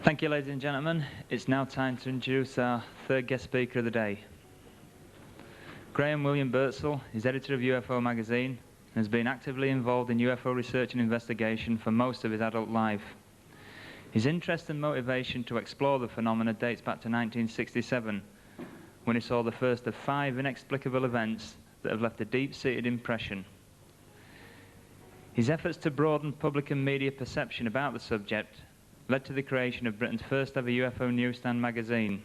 Thank you, ladies and gentlemen. It's now time to introduce our third guest speaker of the day. Graham William Birdsall is editor of UFO magazine and has been actively involved in UFO research and investigation for most of his adult life. His interest and motivation to explore the phenomena dates back to 1967, when he saw the first of 5 inexplicable events that have left a deep-seated impression. His efforts to broaden public and media perception about the subject led to the creation of Britain's first ever UFO newsstand magazine,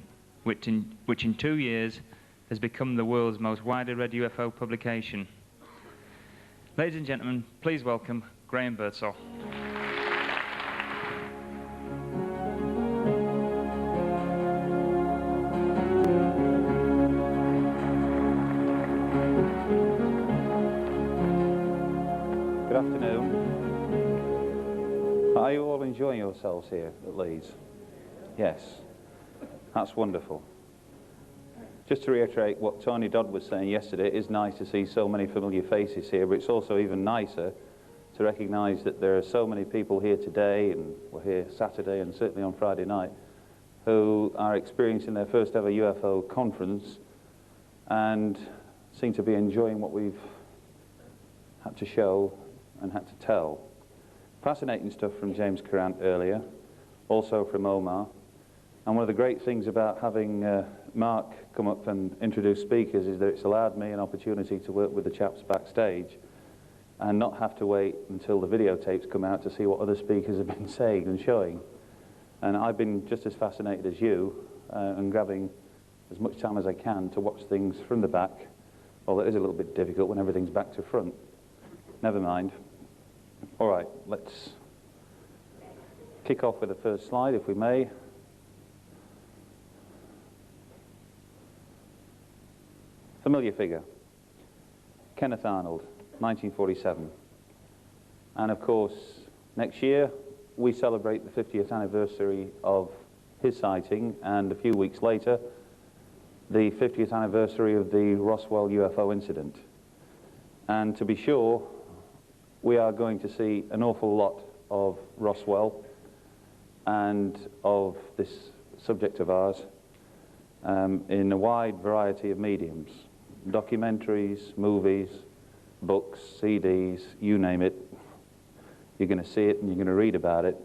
which in 2 years has become the world's most widely read UFO publication. Ladies and gentlemen, please welcome Graham Birdsall. Good afternoon. Are you all enjoying yourselves here at Leeds? Yes, that's wonderful. Just to reiterate what Tony Dodd was saying yesterday, it is nice to see so many familiar faces here, but it's also even nicer to recognise that there are so many people here today, and we're here Saturday and certainly on Friday night, who are experiencing their first ever UFO conference and seem to be enjoying what we've had to show and had to tell. Fascinating stuff from James Courant earlier, also from Omar. And one of the great things about having Mark come up and introduce speakers is that it's allowed me an opportunity to work with the chaps backstage and not have to wait until the videotapes come out to see what other speakers have been saying and showing. And I've been just as fascinated as you and grabbing as much time as I can to watch things from the back, although it is a little bit difficult when everything's back to front. Never mind. All right, let's kick off with the first slide, if we may. Familiar figure, Kenneth Arnold, 1947. And of course, next year, we celebrate the 50th anniversary of his sighting, and a few weeks later, the 50th anniversary of the Roswell UFO incident. And to be sure, we are going to see an awful lot of Roswell and of this subject of ours in a wide variety of mediums. Documentaries, movies, books, CDs, you name it. You're going to see it and you're going to read about it.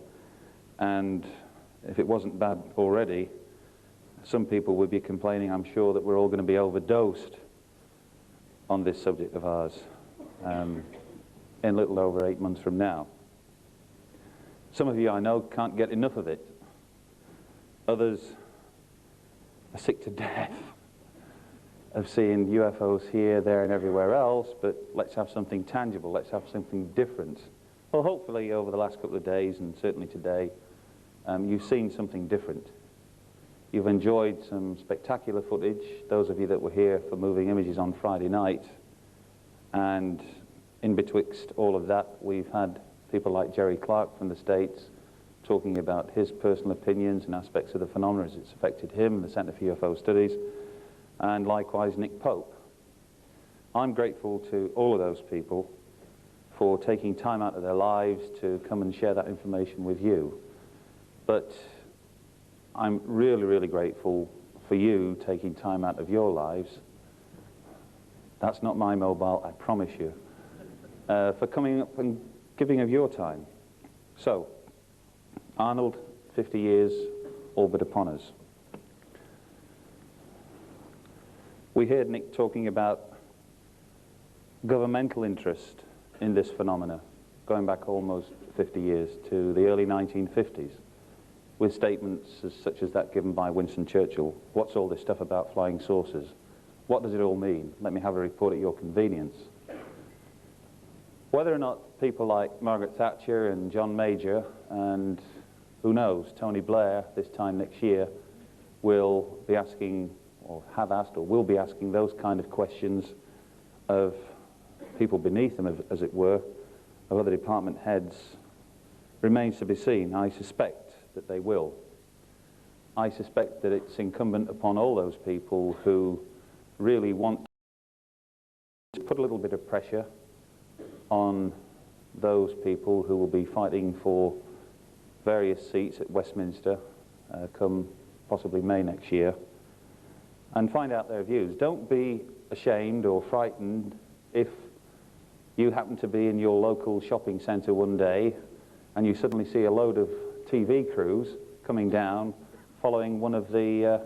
And if it wasn't bad already, some people would be complaining, I'm sure, that we're all going to be overdosed on this subject of ours in a little over 8 months from now. Some of you, I know, can't get enough of it. Others are sick to death of seeing UFOs here, there, and everywhere else, but let's have something tangible, let's have something different. Well, hopefully over the last couple of days, and certainly today, you've seen something different. You've enjoyed some spectacular footage, those of you that were here for Moving Images on Friday night, and in betwixt all of that, we've had people like Jerry Clark from the States talking about his personal opinions and aspects of the phenomena as it's affected him, the Center for UFO Studies, and likewise Nick Pope. I'm grateful to all of those people for taking time out of their lives to come and share that information with you. But I'm really, really grateful for you taking time out of your lives. That's not my mobile, I promise you. For coming up and giving of your time. So, Arnold, 50 years, all but upon us. We heard Nick talking about governmental interest in this phenomena, going back almost 50 years to the early 1950s, with statements such as that given by Winston Churchill. What's all this stuff about flying saucers? What does it all mean? Let me have a report at your convenience. Whether or not people like Margaret Thatcher and John Major and, who knows, Tony Blair this time next year will be asking, or have asked, or will be asking those kind of questions of people beneath them, as it were, of other department heads, remains to be seen. I suspect that they will. I suspect that it's incumbent upon all those people who really want to put a little bit of pressure on those people who will be fighting for various seats at Westminster come possibly May next year, and find out their views. Don't be ashamed or frightened if you happen to be in your local shopping centre one day and you suddenly see a load of TV crews coming down following one of the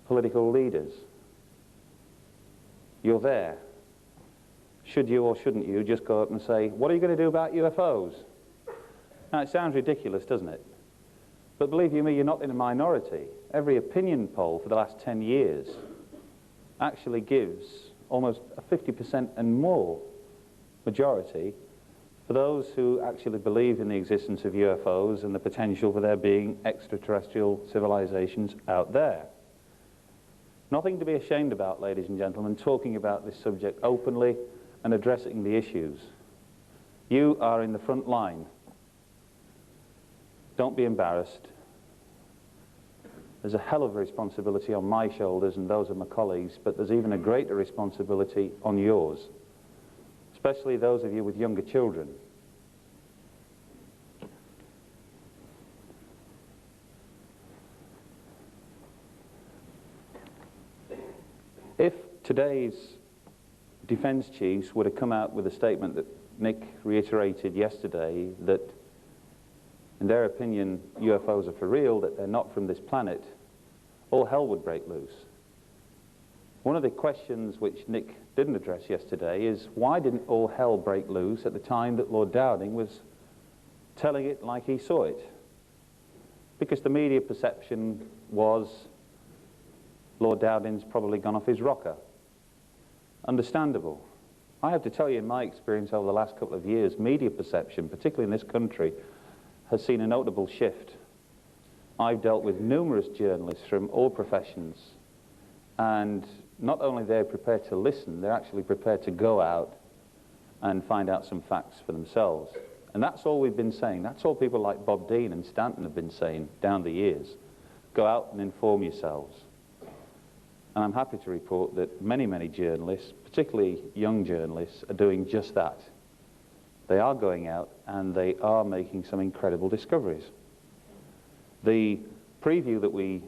political leaders. You're there. Should you or shouldn't you just go up and say, what are you going to do about UFOs? Now, it sounds ridiculous, doesn't it? But believe you me, you're not in a minority. Every opinion poll for the last 10 years actually gives almost a 50% and more majority for those who actually believe in the existence of UFOs and the potential for there being extraterrestrial civilizations out there. Nothing to be ashamed about, ladies and gentlemen, talking about this subject openly and addressing the issues. You are in the front line. Don't be embarrassed. There's a hell of a responsibility on my shoulders and those of my colleagues, but there's even a greater responsibility on yours, especially those of you with younger children. If today's defence chiefs were to come out with a statement that Nick reiterated yesterday, that in their opinion UFOs are for real, that they're not from this planet, all hell would break loose. One of the questions which Nick didn't address yesterday is, why didn't all hell break loose at the time that Lord Dowding was telling it like he saw it? Because the media perception was Lord Dowding's probably gone off his rocker. Understandable. I have to tell you, in my experience over the last couple of years, media perception, particularly in this country, has seen a notable shift. I've dealt with numerous journalists from all professions, and not only they're prepared to listen, they're actually prepared to go out and find out some facts for themselves. And that's all we've been saying. That's all people like Bob Dean and Stanton have been saying down the years. Go out and inform yourselves. And I'm happy to report that many, many journalists, particularly young journalists, are doing just that. They are going out and they are making some incredible discoveries. The preview that we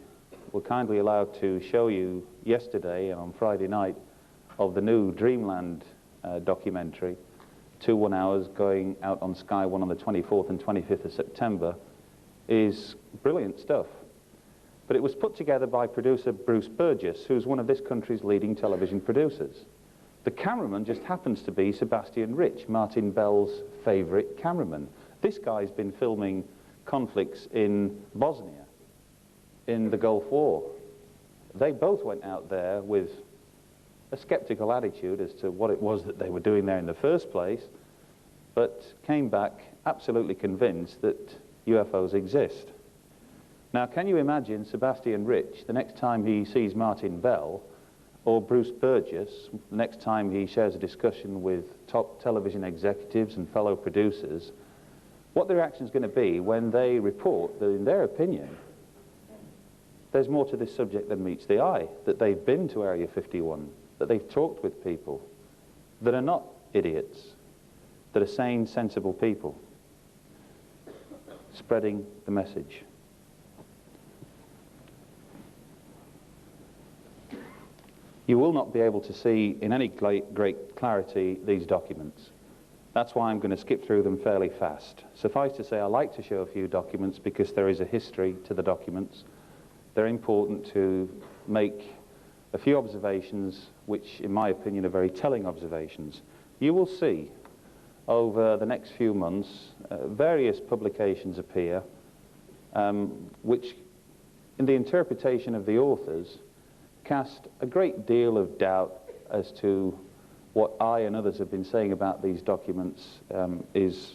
were kindly allowed to show you yesterday and on Friday night of the new Dreamland documentary, 2 1-hours going out on Sky One on the 24th and 25th of September, is brilliant stuff. But it was put together by producer Bruce Burgess, who's one of this country's leading television producers. The cameraman just happens to be Sebastian Rich, Martin Bell's favourite cameraman. This guy's been filming conflicts in Bosnia, in the Gulf War. They both went out there with a sceptical attitude as to what it was that they were doing there in the first place, but came back absolutely convinced that UFOs exist. Now, can you imagine Sebastian Rich, the next time he sees Martin Bell, or Bruce Burgess, the next time he shares a discussion with top television executives and fellow producers, what the reaction is going to be when they report that, in their opinion, there's more to this subject than meets the eye, that they've been to Area 51, that they've talked with people that are not idiots, that are sane, sensible people, spreading the message. You will not be able to see in any great clarity these documents. That's why I'm going to skip through them fairly fast. Suffice to say, I like to show a few documents because there is a history to the documents. They're important to make a few observations which, in my opinion, are very telling observations. You will see over the next few months various publications appear which, in the interpretation of the authors, cast a great deal of doubt as to what I and others have been saying about these documents is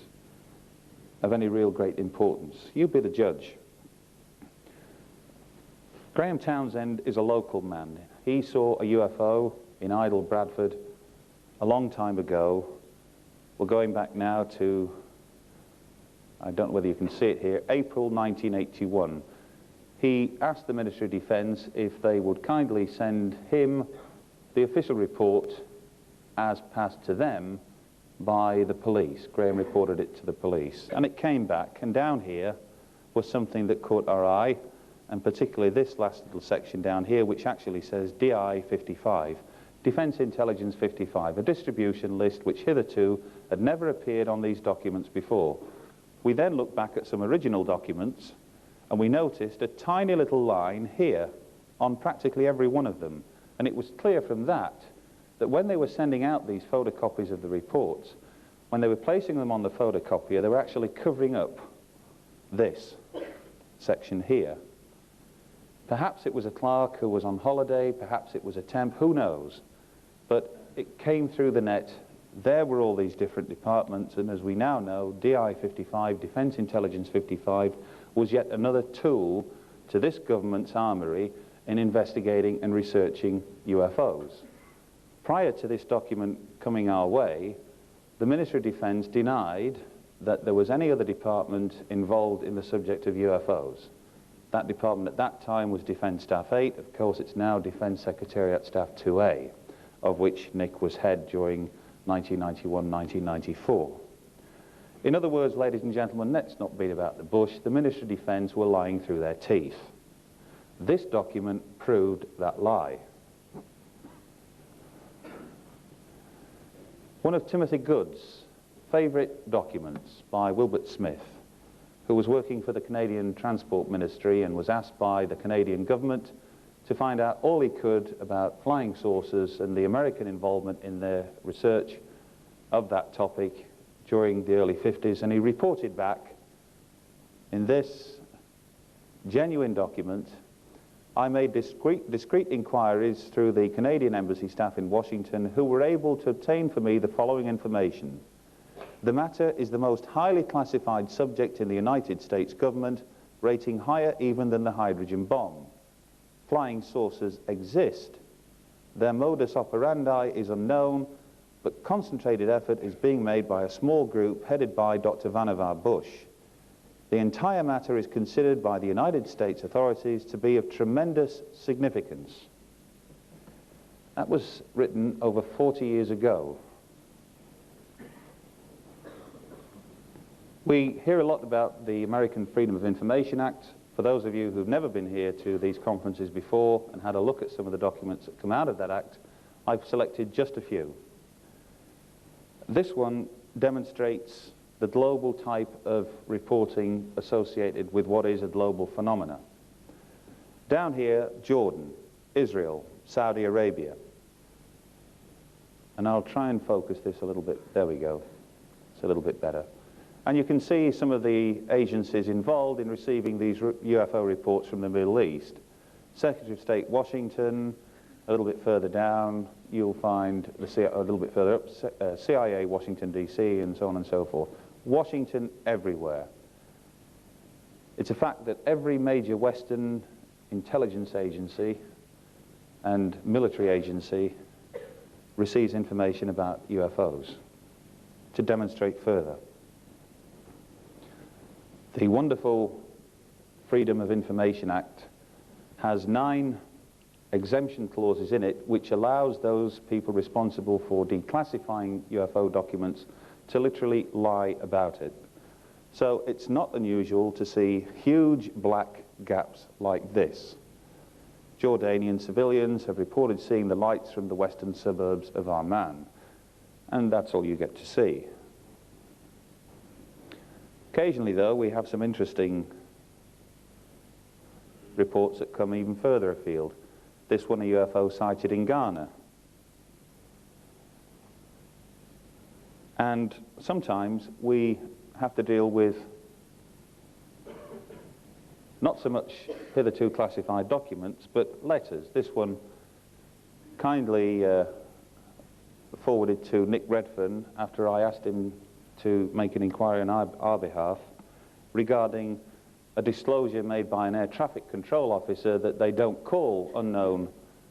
of any real great importance. You be the judge. Graham Townsend is a local man. He saw a UFO in Idle, Bradford, a long time ago. We're going back now to, I don't know whether you can see it here, April 1981. He asked the Ministry of Defence if they would kindly send him the official report as passed to them by the police. Graham reported it to the police, and it came back, and down here was something that caught our eye, and particularly this last little section down here, which actually says DI 55, Defence Intelligence 55, a distribution list which hitherto had never appeared on these documents before. We then looked back at some original documents, and we noticed a tiny little line here on practically every one of them. And it was clear from that when they were sending out these photocopies of the reports, when they were placing them on the photocopier, they were actually covering up this section here. Perhaps it was a clerk who was on holiday, perhaps it was a temp, who knows? But it came through the net. There were all these different departments, and as we now know, DI 55, Defence Intelligence 55, was yet another tool to this government's armoury in investigating and researching UFOs. Prior to this document coming our way, the Ministry of Defence denied that there was any other department involved in the subject of UFOs. That department at that time was Defence Staff 8. Of course, it's now Defence Secretariat Staff 2A, of which Nick was head during 1991-1994. In other words, ladies and gentlemen, let's not beat about the bush. The Ministry of Defence were lying through their teeth. This document proved that lie. One of Timothy Good's favourite documents by Wilbert Smith, who was working for the Canadian Transport Ministry and was asked by the Canadian government to find out all he could about flying saucers and the American involvement in their research of that topic during the early 50s, and he reported back in this genuine document. I made discreet inquiries through the Canadian Embassy staff in Washington, who were able to obtain for me the following information. The matter is the most highly classified subject in the United States government, rating higher even than the hydrogen bomb. Flying saucers exist. Their modus operandi is unknown, but concentrated effort is being made by a small group headed by Dr. Vannevar Bush. The entire matter is considered by the United States authorities to be of tremendous significance. That was written over 40 years ago. We hear a lot about the American Freedom of Information Act. For those of you who've never been here to these conferences before and had a look at some of the documents that come out of that act, I've selected just a few. This one demonstrates the global type of reporting associated with what is a global phenomena. Down here, Jordan, Israel, Saudi Arabia. And I'll try and focus this a little bit. There we go. It's a little bit better. And you can see some of the agencies involved in receiving these UFO reports from the Middle East. Secretary of State, Washington. A little bit further down, you'll find a little bit further up, CIA, Washington, D.C., and so on and so forth. Washington everywhere. It's a fact that every major Western intelligence agency and military agency receives information about UFOs to demonstrate further. The wonderful Freedom of Information Act has 9 exemption clauses in it, which allows those people responsible for declassifying UFO documents to literally lie about it. So it's not unusual to see huge black gaps like this. Jordanian civilians have reported seeing the lights from the western suburbs of Amman, and that's all you get to see. Occasionally, though, we have some interesting reports that come even further afield. This one, a UFO sighted in Ghana. And sometimes we have to deal with not so much hitherto classified documents, but letters. This one kindly forwarded to Nick Redfern after I asked him to make an inquiry on our behalf regarding a disclosure made by an air traffic control officer that they don't call unknown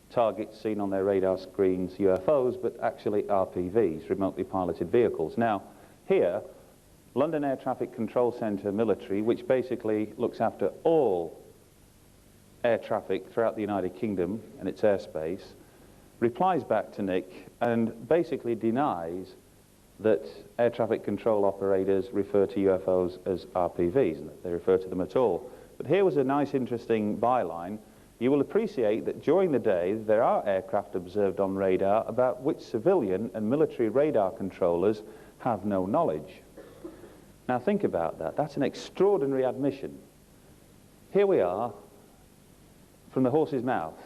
targets seen on their radar screens UFOs, but actually RPVs, remotely piloted vehicles. Now, here, London Air Traffic Control Centre Military, which basically looks after all air traffic throughout the United Kingdom and its airspace, replies back to Nick and basically denies that air traffic control operators refer to UFOs as RPVs, and that they refer to them at all. But here was a nice, interesting byline. You will appreciate that during the day there are aircraft observed on radar about which civilian and military radar controllers have no knowledge. Now think about that. That's an extraordinary admission. Here we are, from the horse's mouth,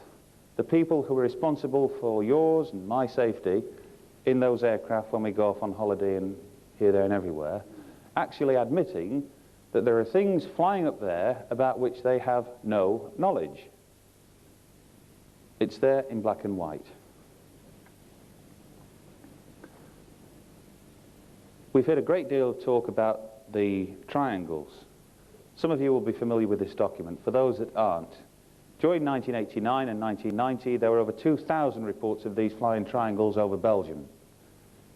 the people who are responsible for yours and my safety in those aircraft when we go off on holiday and here, there and everywhere, actually admitting that there are things flying up there about which they have no knowledge. It's there in black and white. We've heard a great deal of talk about the triangles. Some of you will be familiar with this document. For those that aren't, during 1989 and 1990, there were over 2,000 reports of these flying triangles over Belgium.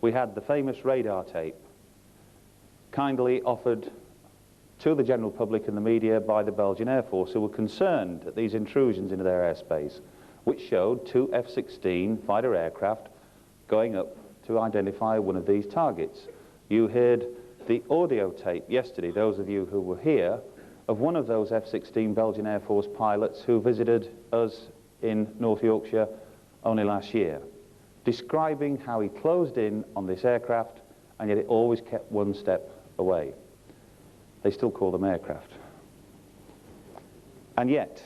We had the famous radar tape, kindly offered to the general public and the media by the Belgian Air Force, who were concerned at these intrusions into their airspace, which showed 2 F-16 fighter aircraft going up to identify one of these targets. You heard the audio tape yesterday, those of you who were here, of one of those F-16 Belgian Air Force pilots who visited us in North Yorkshire only last year, describing how he closed in on this aircraft and yet it always kept one step away. They still call them aircraft. And yet,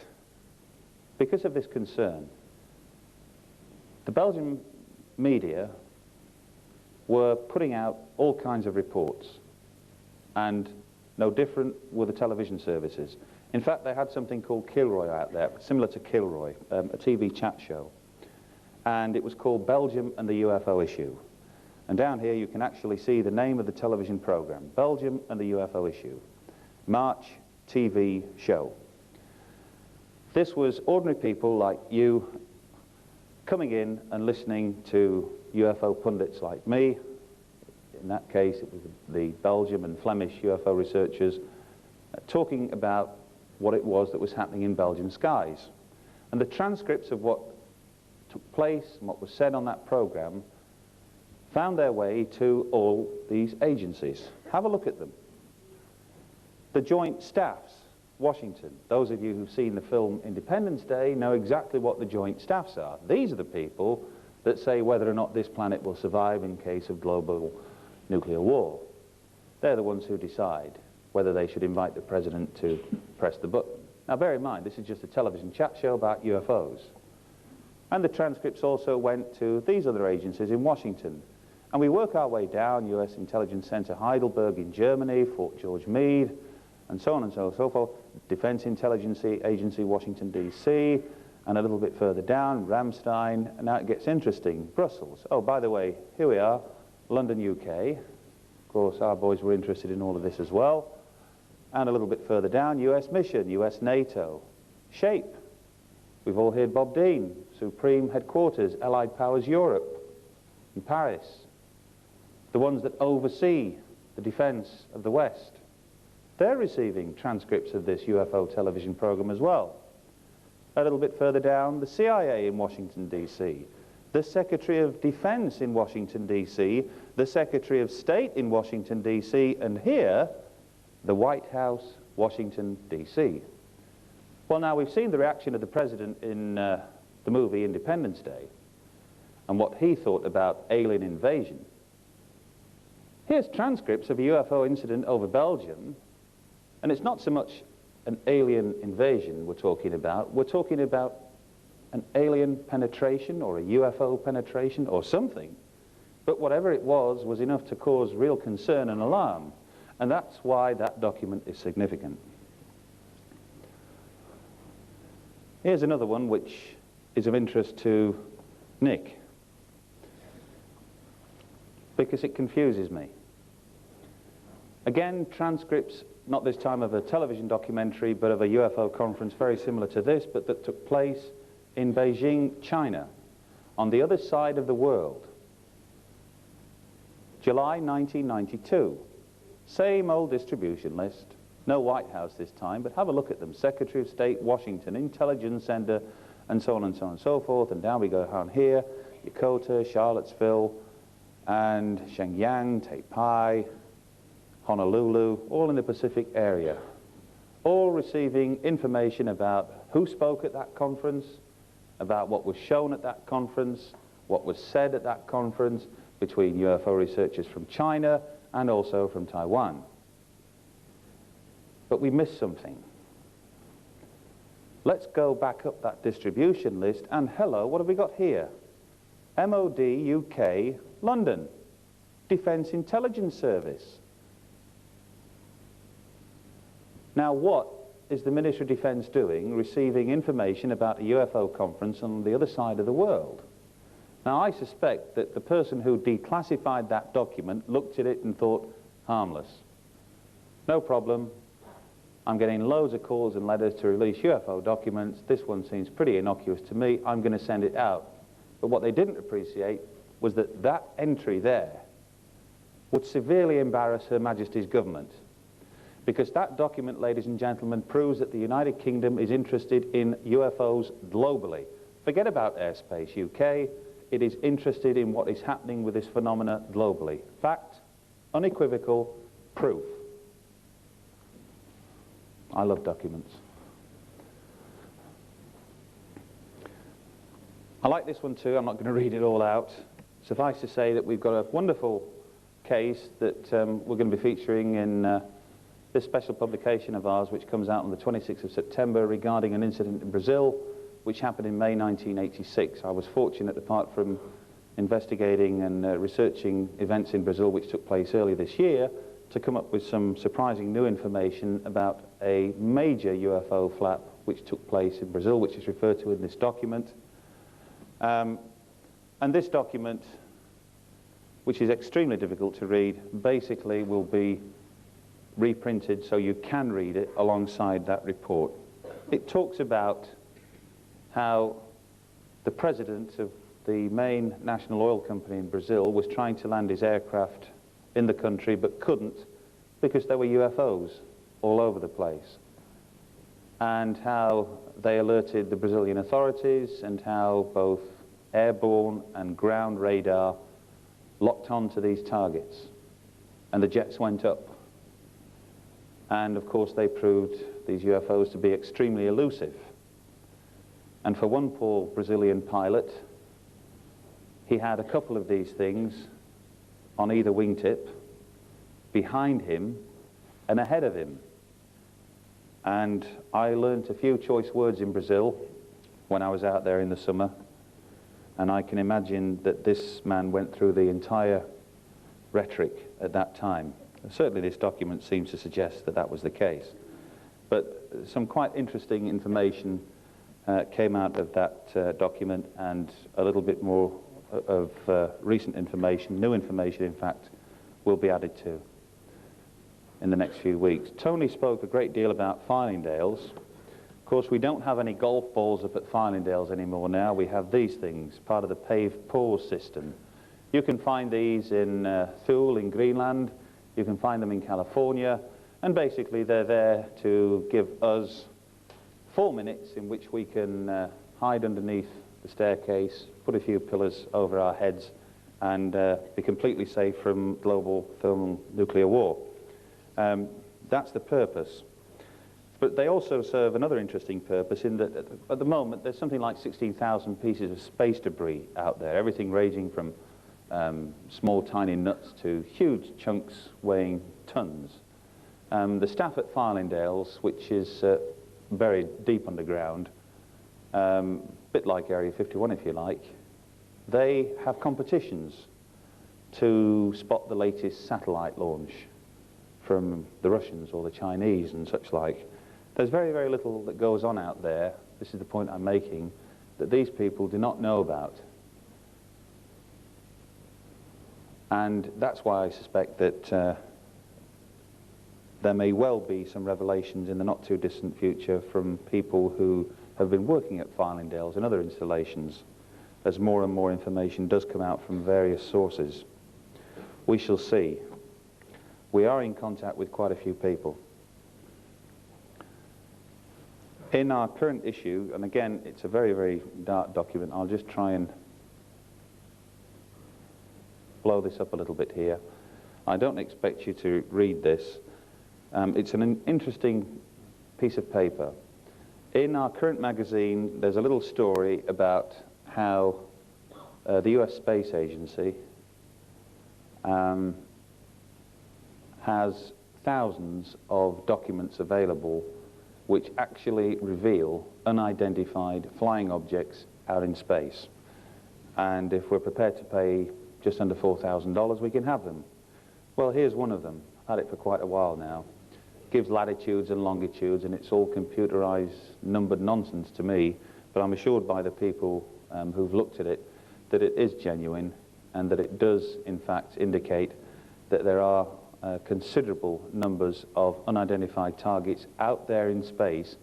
because of this concern, the Belgian media were putting out all kinds of reports, and no different were the television services. In fact, they had something called Kilroy out there, similar to Kilroy, a TV chat show. And it was called Belgium and the UFO Issue. And down here you can actually see the name of the television program, Belgium and the UFO Issue, March TV show. This was ordinary people like you coming in and listening to UFO pundits like me. In that case, it was the Belgian and Flemish UFO researchers talking about what it was that was happening in Belgian skies. And the transcripts of what took place and what was said on that program found their way to all these agencies. Have a look at them. The Joint Staffs, Washington. Those of you who've seen the film Independence Day know exactly what the Joint Staffs are. These are the people that say whether or not this planet will survive in case of global nuclear war. They're the ones who decide whether they should invite the president to press the button. Now bear in mind, this is just a television chat show about UFOs. And the transcripts also went to these other agencies in Washington. And we work our way down, US Intelligence Center Heidelberg in Germany, Fort George Meade, and so on and so forth, Defense Intelligence Agency, Washington, D.C., and a little bit further down, Ramstein, and now it gets interesting, Brussels. Oh, by the way, here we are, London, UK. Of course, our boys were interested in all of this as well. And a little bit further down, US Mission, US NATO, SHAPE. We've all heard Bob Dean, Supreme Headquarters, Allied Powers Europe, in Paris. The ones that oversee the defense of the West. They're receiving transcripts of this UFO television program as well. A little bit further down, the CIA in Washington, D.C., the Secretary of Defense in Washington, D.C., the Secretary of State in Washington, D.C., and here, the White House, Washington, D.C. Well, now, we've seen the reaction of the President in the movie Independence Day and what he thought about alien invasion. Here's transcripts of a UFO incident over Belgium, and it's not so much an alien invasion we're talking about an alien penetration or a UFO penetration or something. But whatever it was enough to cause real concern and alarm, and that's why that document is significant. Here's another one which is of interest to Nick, because it confuses me. Again, transcripts, not this time of a television documentary, but of a UFO conference very similar to this, but that took place in Beijing, China, on the other side of the world. July 1992. Same old distribution list. No White House this time, but have a look at them. Secretary of State, Washington, Intelligence Center, and so on and so on and so forth. And down we go down here, Yokota, Charlottesville, and Shenyang, Taipei, Honolulu, all in the Pacific area, all receiving information about who spoke at that conference, about what was shown at that conference, what was said at that conference between UFO researchers from China and also from Taiwan. But we missed something. Let's go back up that distribution list, and hello, what have we got here? MOD UK, London, Defence Intelligence Service. Now what is the Ministry of Defence doing receiving information about a UFO conference on the other side of the world? Now I suspect that the person who declassified that document looked at it and thought, harmless. No problem. I'm getting loads of calls and letters to release UFO documents. This one seems pretty innocuous to me. I'm going to send it out. But what they didn't appreciate was that that entry there would severely embarrass Her Majesty's government. Because that document, ladies and gentlemen, proves that the United Kingdom is interested in UFOs globally. Forget about Airspace UK. It is interested in what is happening with this phenomena globally. Fact, unequivocal, proof. I love documents. I like this one too. I'm not going to read it all out. Suffice to say that we've got a wonderful case that we're going to be featuring in this special publication of ours, which comes out on the 26th of September, regarding an incident in Brazil which happened in May 1986. I was fortunate, apart from investigating and researching events in Brazil which took place early this year, to come up with some surprising new information about a major UFO flap which took place in Brazil, which is referred to in this document. And this document, which is extremely difficult to read, basically will be reprinted so you can read it alongside that report. It talks about how the president of the main national oil company in Brazil was trying to land his aircraft in the country but couldn't because there were UFOs all over the place, and how they alerted the Brazilian authorities, and how both airborne and ground radar locked onto these targets and the jets went up, and of course they proved these UFOs to be extremely elusive. And for one poor Brazilian pilot, he had a couple of these things on either wingtip, behind him and ahead of him. And I learnt a few choice words in Brazil when I was out there in the summer, and I can imagine that this man went through the entire rhetoric at that time. Certainly this document seems to suggest that that was the case. But some quite interesting information came out of that document, and a little bit more of recent information, new information in fact, will be added to in the next few weeks. Tony spoke a great deal about Fylingdales. Of course, we don't have any golf balls up at Fylingdales anymore now. We have these things, part of the paved pause system. You can find these in Thule in Greenland. You can find them in California. And basically they're there to give us 4 minutes in which we can hide underneath the staircase, put a few pillars over our heads, and be completely safe from global thermonuclear war. That's the purpose. But they also serve another interesting purpose in that at the moment there's something like 16,000 pieces of space debris out there, everything ranging from small tiny nuts to huge chunks weighing tons. The staff at Fylingdales, which is buried deep underground, bit like Area 51 if you like, they have competitions to spot the latest satellite launch from the Russians or the Chinese and such like. There's very, very little that goes on out there, this is the point I'm making, that these people do not know about. And that's why I suspect that there may well be some revelations in the not too distant future from people who have been working at Fylingdales and other installations, as more and more information does come out from various sources. We shall see. We are in contact with quite a few people. In our current issue, and again it's a very, very dark document, I'll just try and blow this up a little bit here. I don't expect you to read this. It's an interesting piece of paper. In our current magazine, there's a little story about how the US Space Agency has thousands of documents available which actually reveal unidentified flying objects out in space. And if we're prepared to pay just under $4,000, we can have them. Well, here's one of them. I've had it for quite a while now. Gives latitudes and longitudes, and it's all computerized, numbered nonsense to me, but I'm assured by the people who've looked at it that it is genuine and that it does, in fact, indicate that there are considerable numbers of unidentified targets out there in space,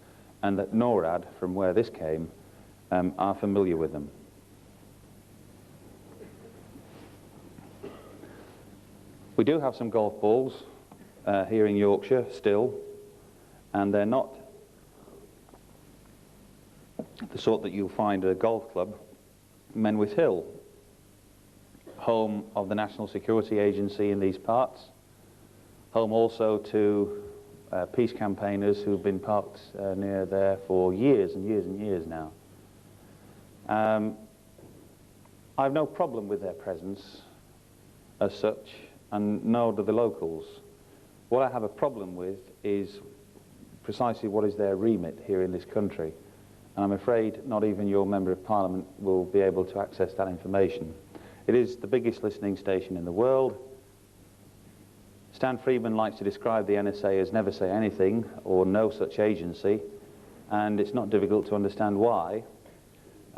and that NORAD, from where this came, are familiar with them. We do have some golf balls here in Yorkshire still, and they're not the sort that you'll find at a golf club. Menwith Hill, home of the National Security Agency in these parts, home also to peace campaigners who've been parked near there for years and years and years now. I have no problem with their presence as such, and nor do the locals. What I have a problem with is precisely what is their remit here in this country. And I'm afraid not even your Member of Parliament will be able to access that information. It is the biggest listening station in the world. Stan Friedman likes to describe the NSA as never say anything or no such agency, and it's not difficult to understand why.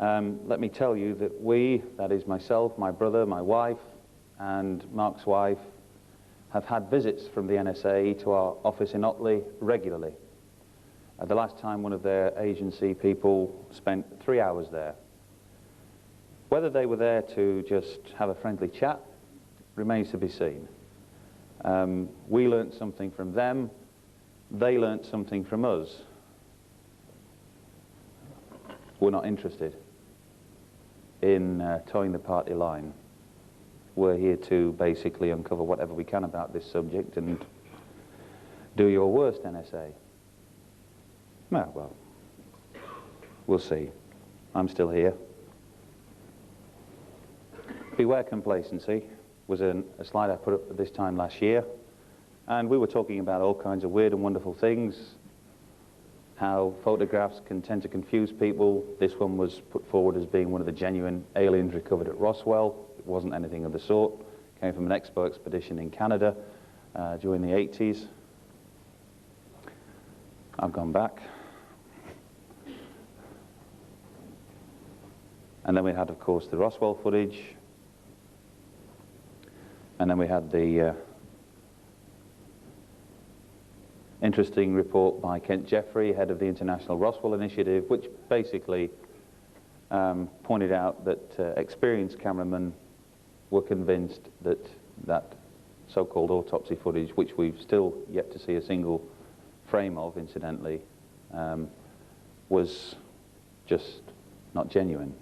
Let me tell you that we, that is myself, my brother, my wife, and Mark's wife, have had visits from the NSA to our office in Otley regularly. The last time one of their agency people spent 3 hours there. Whether they were there to just have a friendly chat remains to be seen. We learnt something from them, they learnt something from us. We're not interested in towing the party line. We're here to basically uncover whatever we can about this subject and do your worst, NSA. Well, we'll see. I'm still here. Beware complacency was a slide I put up at this time last year, and we were talking about all kinds of weird and wonderful things, how photographs can tend to confuse people. This one was put forward as being one of the genuine aliens recovered at Roswell. It wasn't anything of the sort. It came from an Expo expedition in Canada during the 80s. I've gone back. And then we had, of course, the Roswell footage. And then we had the interesting report by Kent Jeffrey, head of the International Roswell Initiative, which basically pointed out that experienced cameramen were convinced that that so-called autopsy footage, which we've still yet to see a single frame of, incidentally, was just not genuine.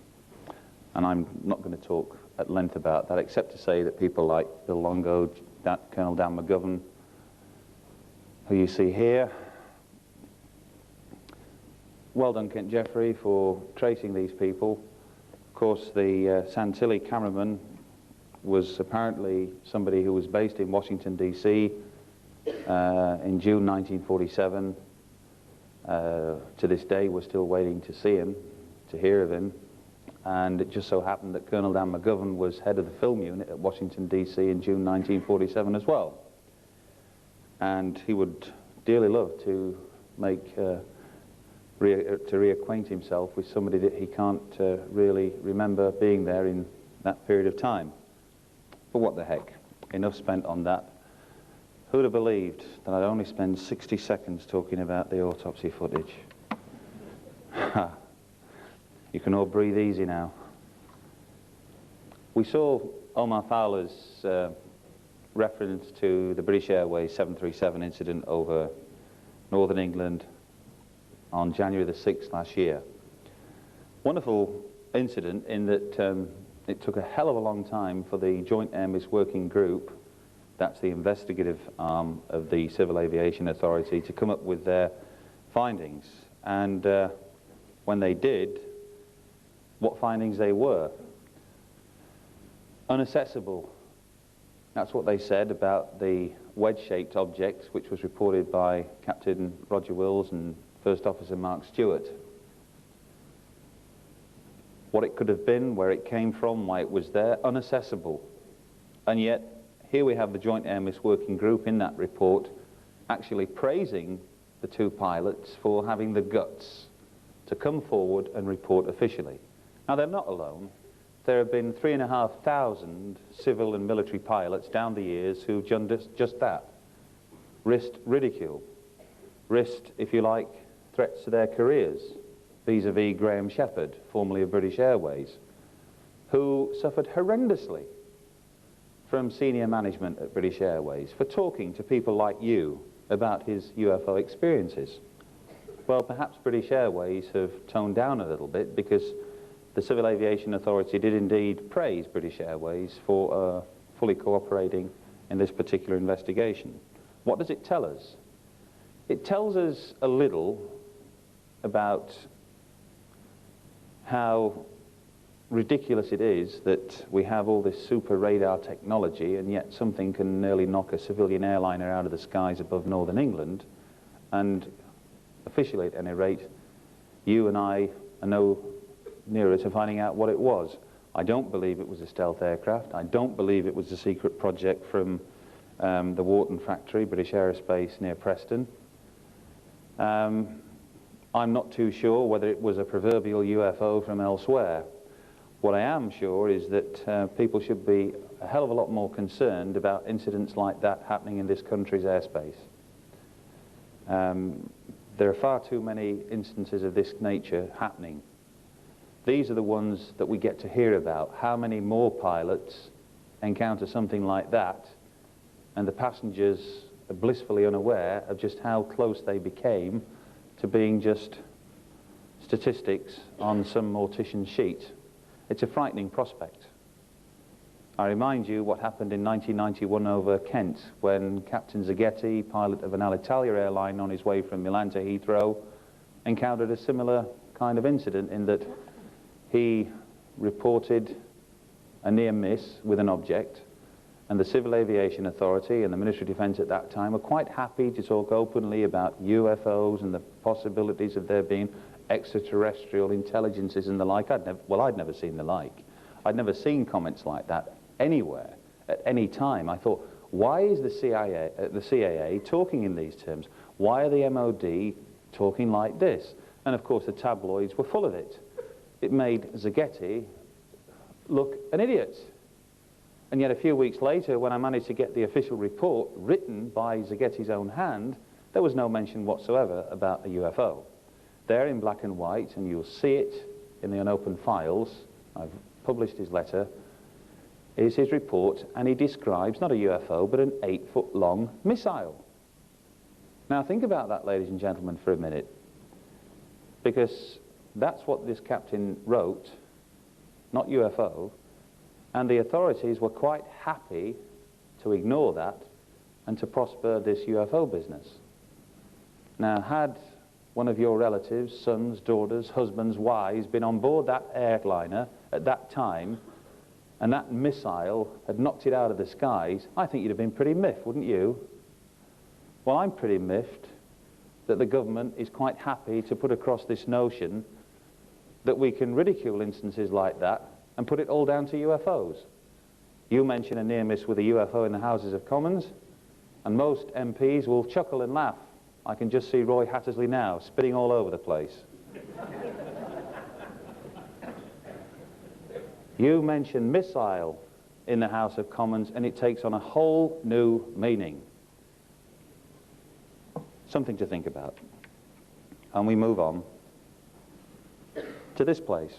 And I'm not going to talk at length about that, except to say that people like Bill Longo, Colonel Dan McGovern, who you see here, well done, Kent Jeffrey, for tracing these people. Of course, the Santilli cameraman was apparently somebody who was based in Washington, D.C. In June 1947. To this day, we're still waiting to see him, to hear of him. And it just so happened that Colonel Dan McGovern was head of the film unit at Washington, D.C. in June 1947 as well. And he would dearly love to make, to reacquaint himself with somebody that he can't really remember being there in that period of time. But what the heck, enough spent on that. Who'd have believed that I'd only spend 60 seconds talking about the autopsy footage? You can all breathe easy now. We saw Omar Fowler's reference to the British Airways 737 incident over Northern England on January the 6th last year. Wonderful incident in that it took a hell of a long time for the Joint Air Miss Working Group, that's the investigative arm of the Civil Aviation Authority, to come up with their findings. And when they did, what findings they were. Unaccessible. That's what they said about the wedge-shaped object, which was reported by Captain Roger Wills and First Officer Mark Stewart. What it could have been, where it came from, why it was there, unaccessible. And yet, here we have the Joint Air Miss Working Group in that report actually praising the two pilots for having the guts to come forward and report officially. Now, they're not alone. There have been 3,500 civil and military pilots down the years who've done just that. Risked ridicule. Risked, if you like, threats to their careers, vis-a-vis Graham Shepherd, formerly of British Airways, who suffered horrendously from senior management at British Airways for talking to people like you about his UFO experiences. Well, perhaps British Airways have toned down a little bit, because the Civil Aviation Authority did indeed praise British Airways for fully cooperating in this particular investigation. What does it tell us? It tells us a little about how ridiculous it is that we have all this super radar technology, and yet something can nearly knock a civilian airliner out of the skies above northern England, and officially at any rate, you and I are no nearer to finding out what it was. I don't believe it was a stealth aircraft. I don't believe it was a secret project from the Wharton factory, British Aerospace, near Preston. I'm not too sure whether it was a proverbial UFO from elsewhere. What I am sure is that people should be a hell of a lot more concerned about incidents like that happening in this country's airspace. There are far too many instances of this nature happening. These are the ones that we get to hear about. How many more pilots encounter something like that, and the passengers are blissfully unaware of just how close they became to being just statistics on some mortician's sheet. It's a frightening prospect. I remind you what happened in 1991 over Kent, when Captain Zaghetti, pilot of an Alitalia airline on his way from Milan to Heathrow, encountered a similar kind of incident, in that he reported a near miss with an object, and the Civil Aviation Authority and the Ministry of Defence at that time were quite happy to talk openly about UFOs and the possibilities of there being extraterrestrial intelligences and the like. I'd never seen the like. I'd never seen comments like that anywhere at any time. I thought, why is the CAA talking in these terms? Why are the MOD talking like this? And of course the tabloids were full of it. It made Zaghetti look an idiot. And yet a few weeks later, when I managed to get the official report written by Zaghetti's own hand, there was no mention whatsoever about a UFO. There in black and white, and you'll see it in the unopened files, I've published his letter, is his report, and he describes not a UFO but an 8-foot-long missile. Now think about that, ladies and gentlemen, for a minute, because that's what this captain wrote, not UFO, and the authorities were quite happy to ignore that and to prosper this UFO business. Now, had one of your relatives, sons, daughters, husbands, wives, been on board that airliner at that time, and that missile had knocked it out of the skies, I think you'd have been pretty miffed, wouldn't you? Well, I'm pretty miffed that the government is quite happy to put across this notion that we can ridicule instances like that and put it all down to UFOs. You mention a near miss with a UFO in the Houses of Commons, and most MPs will chuckle and laugh. I can just see Roy Hattersley now, spitting all over the place. You mention missile in the House of Commons, and it takes on a whole new meaning. Something to think about. And we move on to this place,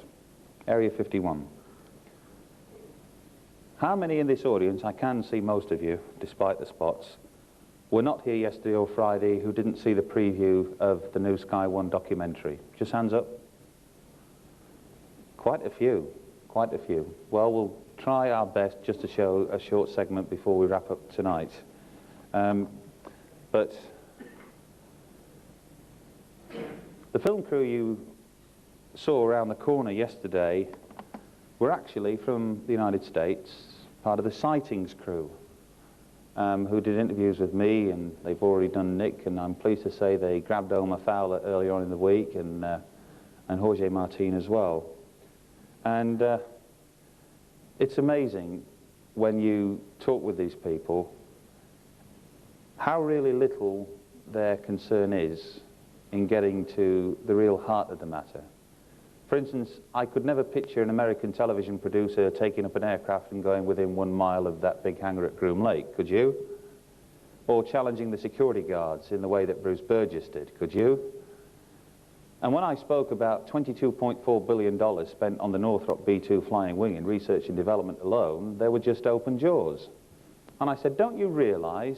Area 51. How many in this audience, I can see most of you, despite the spots, were not here yesterday or Friday who didn't see the preview of the new Sky One documentary? Just hands up. Quite a few. quite a few. Well, we'll try our best just to show a short segment before we wrap up tonight. But the film crew you saw around the corner yesterday were actually from the United States, part of the sightings crew, who did interviews with me, and they've already done Nick, and I'm pleased to say they grabbed Omar Fowler earlier on in the week, and Jorge Martin as well. And it's amazing when you talk with these people how really little their concern is in getting to the real heart of the matter. For instance, I could never picture an American television producer taking up an aircraft and going within 1 mile of that big hangar at Groom Lake, could you? Or challenging the security guards in the way that Bruce Burgess did, could you? And when I spoke about $22.4 billion spent on the Northrop B-2 flying wing in research and development alone, they were just open jaws. And I said, don't you realize,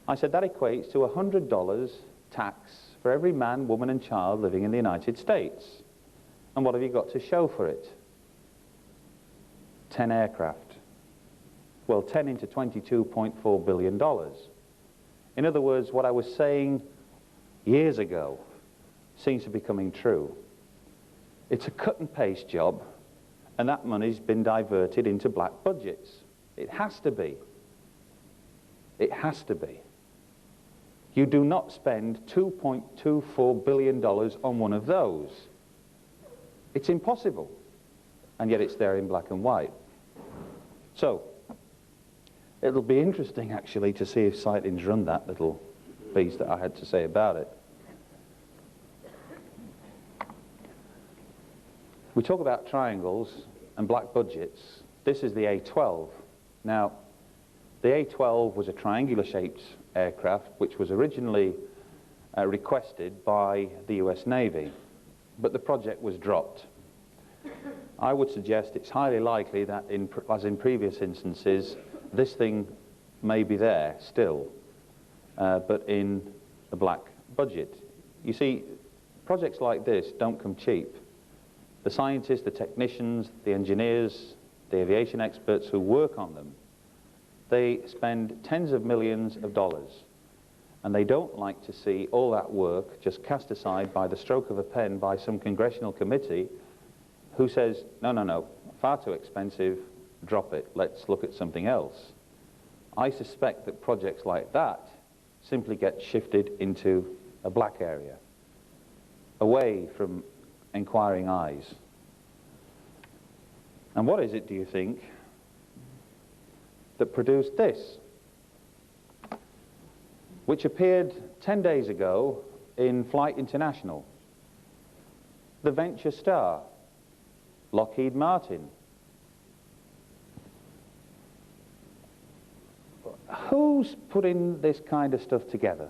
I said, that equates to $100 tax for every man, woman and child living in the United States. And what have you got to show for it? 10 aircraft. Well, 10 into $22.4 billion. In other words, what I was saying years ago seems to be coming true. It's a cut and paste job, and that money's been diverted into black budgets. It has to be. It has to be. You do not spend $2.24 billion on one of those. It's impossible. And yet it's there in black and white. So, it'll be interesting actually to see if sightings run that little piece that I had to say about it. We talk about triangles and black budgets. This is the A-12. Now, the A-12 was a triangular-shaped aircraft which was originally requested by the US Navy, but the project was dropped. I would suggest it's highly likely that, as in previous instances, this thing may be there still, but in a black budget. You see, projects like this don't come cheap. The scientists, the technicians, the engineers, the aviation experts who work on them, they spend tens of millions of dollars, and they don't like to see all that work just cast aside by the stroke of a pen by some congressional committee who says, no, no, no, far too expensive, drop it, let's look at something else. I suspect that projects like that simply get shifted into a black area, away from inquiring eyes. And what is it, do you think, that produced this, which appeared 10 days ago in Flight International? The Venture Star, Lockheed Martin. Who's putting this kind of stuff together?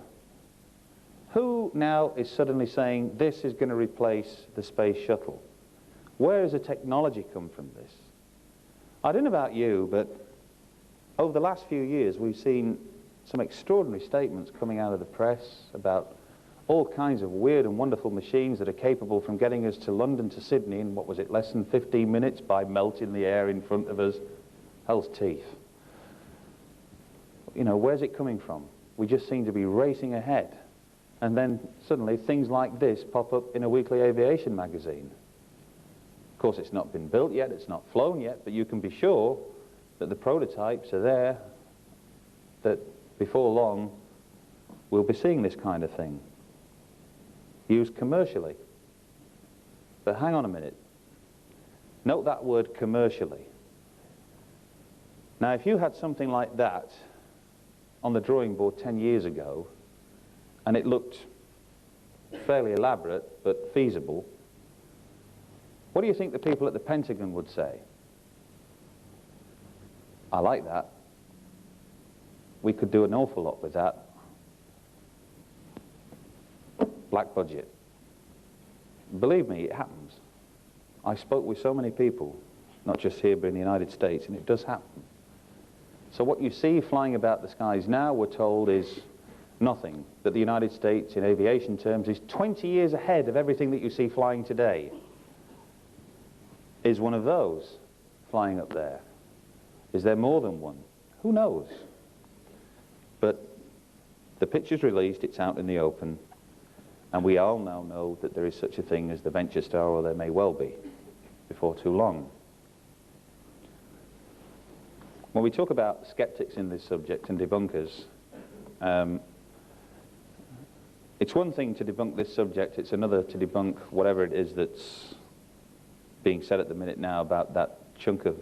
Who now is suddenly saying this is going to replace the space shuttle? Where has the technology come from this? I don't know about you, but over the last few years we've seen some extraordinary statements coming out of the press about all kinds of weird and wonderful machines that are capable from getting us to London to Sydney in, what was it, less than 15 minutes by melting the air in front of us. Hell's teeth. You know, where's it coming from? We just seem to be racing ahead. And then suddenly things like this pop up in a weekly aviation magazine. Of course, it's not been built yet, it's not flown yet, but you can be sure that the prototypes are there, that before long we'll be seeing this kind of thing used commercially. But hang on a minute. Note that word commercially. Now, if you had something like that on the drawing board 10 years ago, and it looked fairly elaborate but feasible, what do you think the people at the Pentagon would say? I like that. We could do an awful lot with that. Black budget. Believe me, it happens. I spoke with so many people, not just here but in the United States, and it does happen. So what you see flying about the skies now, we're told, is nothing. That the United States, in aviation terms, is 20 years ahead of everything that you see flying today. is one of those flying up there? Is there more than one? Who knows? But the picture's released, it's out in the open, and we all now know that there is such a thing as the Venture Star, or there may well be, before too long. When we talk about skeptics in this subject and debunkers, it's one thing to debunk this subject, it's another to debunk whatever it is that's being said at the minute now about that chunk of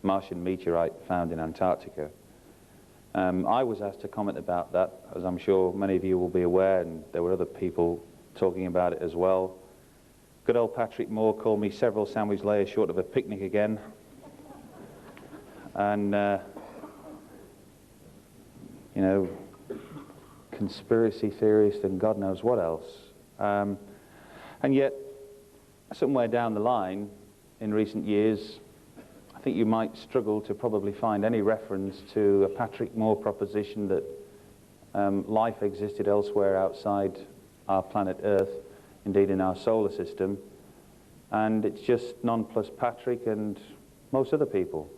Martian meteorite found in Antarctica. I was asked to comment about that, as I'm sure many of you will be aware, and there were other people talking about it as well. Good old Patrick Moore called me several sandwich layers short of a picnic again. And, you know, conspiracy theorist and God knows what else. And yet, somewhere down the line, in recent years, I think you might struggle to probably find any reference to a Patrick Moore proposition that life existed elsewhere outside our planet Earth, indeed in our solar system, and it's just nonplus Patrick and most other people.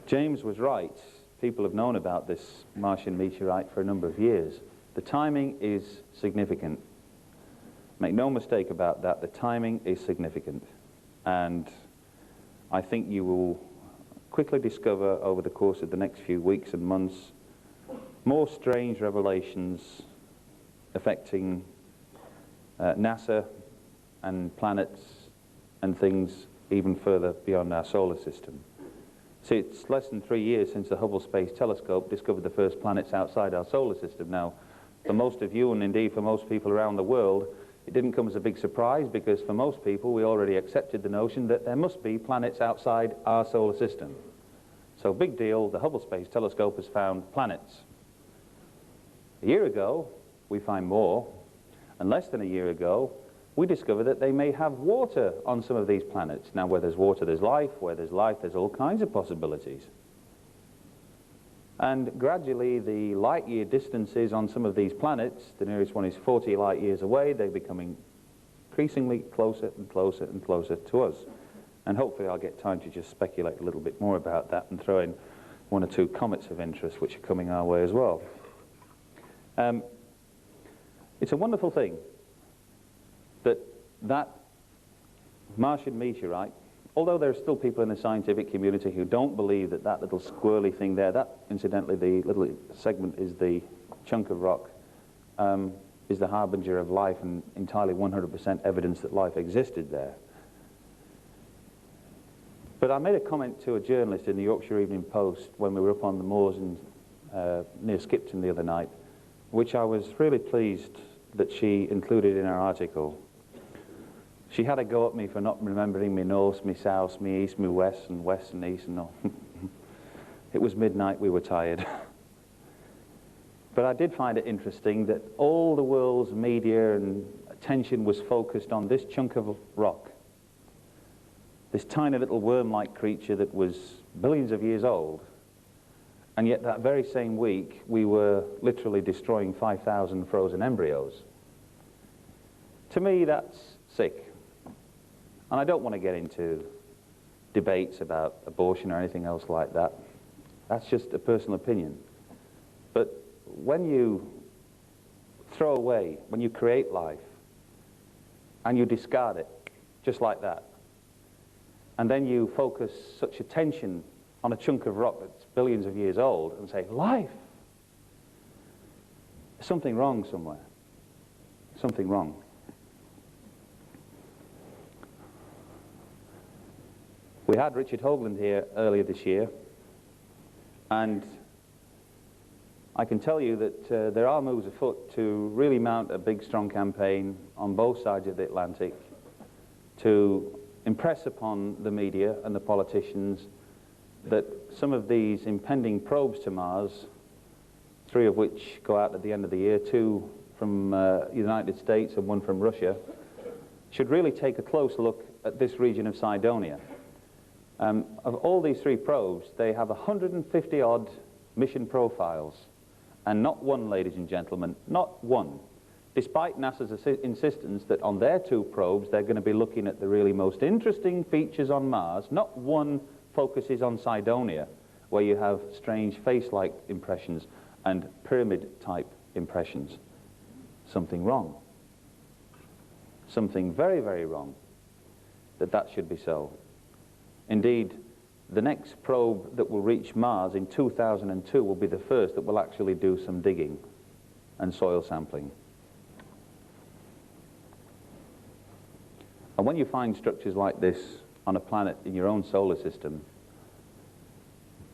James was right. People have known about this Martian meteorite for a number of years. The timing is significant. Make no mistake about that, the timing is significant. And I think you will quickly discover over the course of the next few weeks and months more strange revelations affecting NASA and planets and things even further beyond our solar system. See, it's less than 3 years since the Hubble Space Telescope discovered the first planets outside our solar system. Now, for most of you, and indeed for most people around the world, it didn't come as a big surprise, because for most people we already accepted the notion that there must be planets outside our solar system. So big deal, the Hubble Space Telescope has found planets. A year ago, we find more, and less than a year ago, we discovered that they may have water on some of these planets. Now, where there's water, there's life. Where there's life, there's all kinds of possibilities. And gradually, the light-year distances on some of these planets, the nearest one is 40 light-years away, they're becoming increasingly closer and closer and closer to us. And hopefully I'll get time to just speculate a little bit more about that and throw in 1 or 2 comets of interest which are coming our way as well. It's a wonderful thing that Martian meteorite, although there are still people in the scientific community who don't believe that that little squirrely thing there, that incidentally the little segment is the chunk of rock, is the harbinger of life and entirely 100% evidence that life existed there. But I made a comment to a journalist in the Yorkshire Evening Post when we were up on the moors near Skipton the other night, which I was really pleased that she included in her article. She had a go at me for not remembering me north, me south, me east, me west and east and all. It was midnight, we were tired. But I did find it interesting that all the world's media and attention was focused on this chunk of rock, this tiny little worm-like creature that was billions of years old, and yet that very same week we were literally destroying 5,000 frozen embryos. To me, that's sick. And I don't want to get into debates about abortion or anything else like that. That's just a personal opinion. But when you throw away, when you create life, and you discard it, just like that, and then you focus such attention on a chunk of rock that's billions of years old and say, life! There's something wrong somewhere. Something wrong. We had Richard Hoagland here earlier this year, and I can tell you that there are moves afoot to really mount a big, strong campaign on both sides of the Atlantic to impress upon the media and the politicians that some of these impending probes to Mars, 3 of which go out at the end of the year, 2 from the United States and 1 from Russia, should really take a close look at this region of Cydonia. Of all these 3 probes, they have 150-odd mission profiles, and not one, ladies and gentlemen, not one, despite NASA's insistence that on their 2 probes they're going to be looking at the really most interesting features on Mars. Not one focuses on Cydonia, where you have strange face-like impressions and pyramid-type impressions. Something wrong. Something very, very wrong, that should be so. Indeed, the next probe that will reach Mars in 2002 will be the first that will actually do some digging and soil sampling. And when you find structures like this on a planet in your own solar system,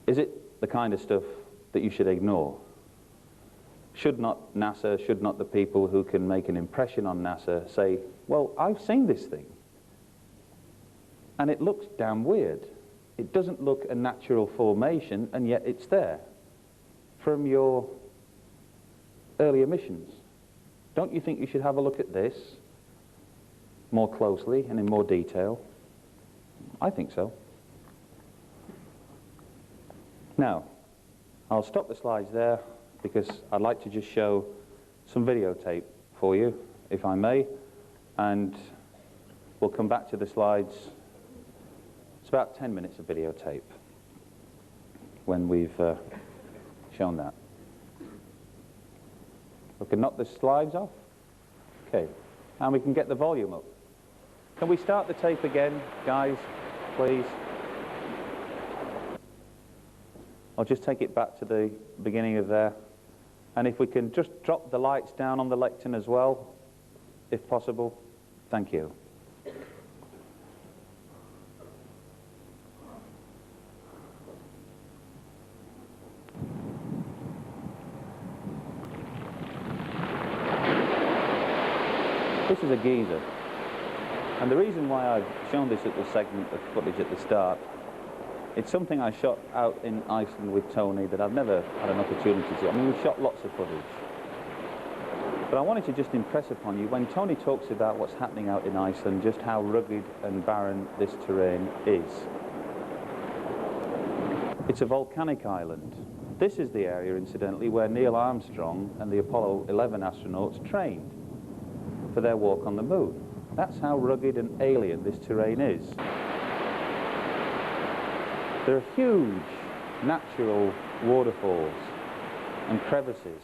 is it the kind of stuff that you should ignore? Should not NASA, should not the people who can make an impression on NASA say, well, I've seen this thing, and it looks damn weird. It doesn't look a natural formation, and yet it's there from your earlier missions. Don't you think you should have a look at this more closely and in more detail? I think so. Now, I'll stop the slides there because I'd like to just show some videotape for you, if I may, and we'll come back to the slides. It's about 10 minutes of videotape when we've shown that. We can knock the slides off. Okay, and we can get the volume up. Can we start the tape again, guys, please? I'll just take it back to the beginning of there. And if we can just drop the lights down on the lectern as well, if possible. Thank you. This is a geyser. And the reason why I've shown this little segment of footage at the start, it's something I shot out in Iceland with Tony that I've never had an opportunity to. I mean, we've shot lots of footage. But I wanted to just impress upon you, when Tony talks about what's happening out in Iceland, just how rugged and barren this terrain is. It's a volcanic island. This is the area, incidentally, where Neil Armstrong and the Apollo 11 astronauts trained for their walk on the moon. That's how rugged and alien this terrain is. There are huge natural waterfalls and crevices.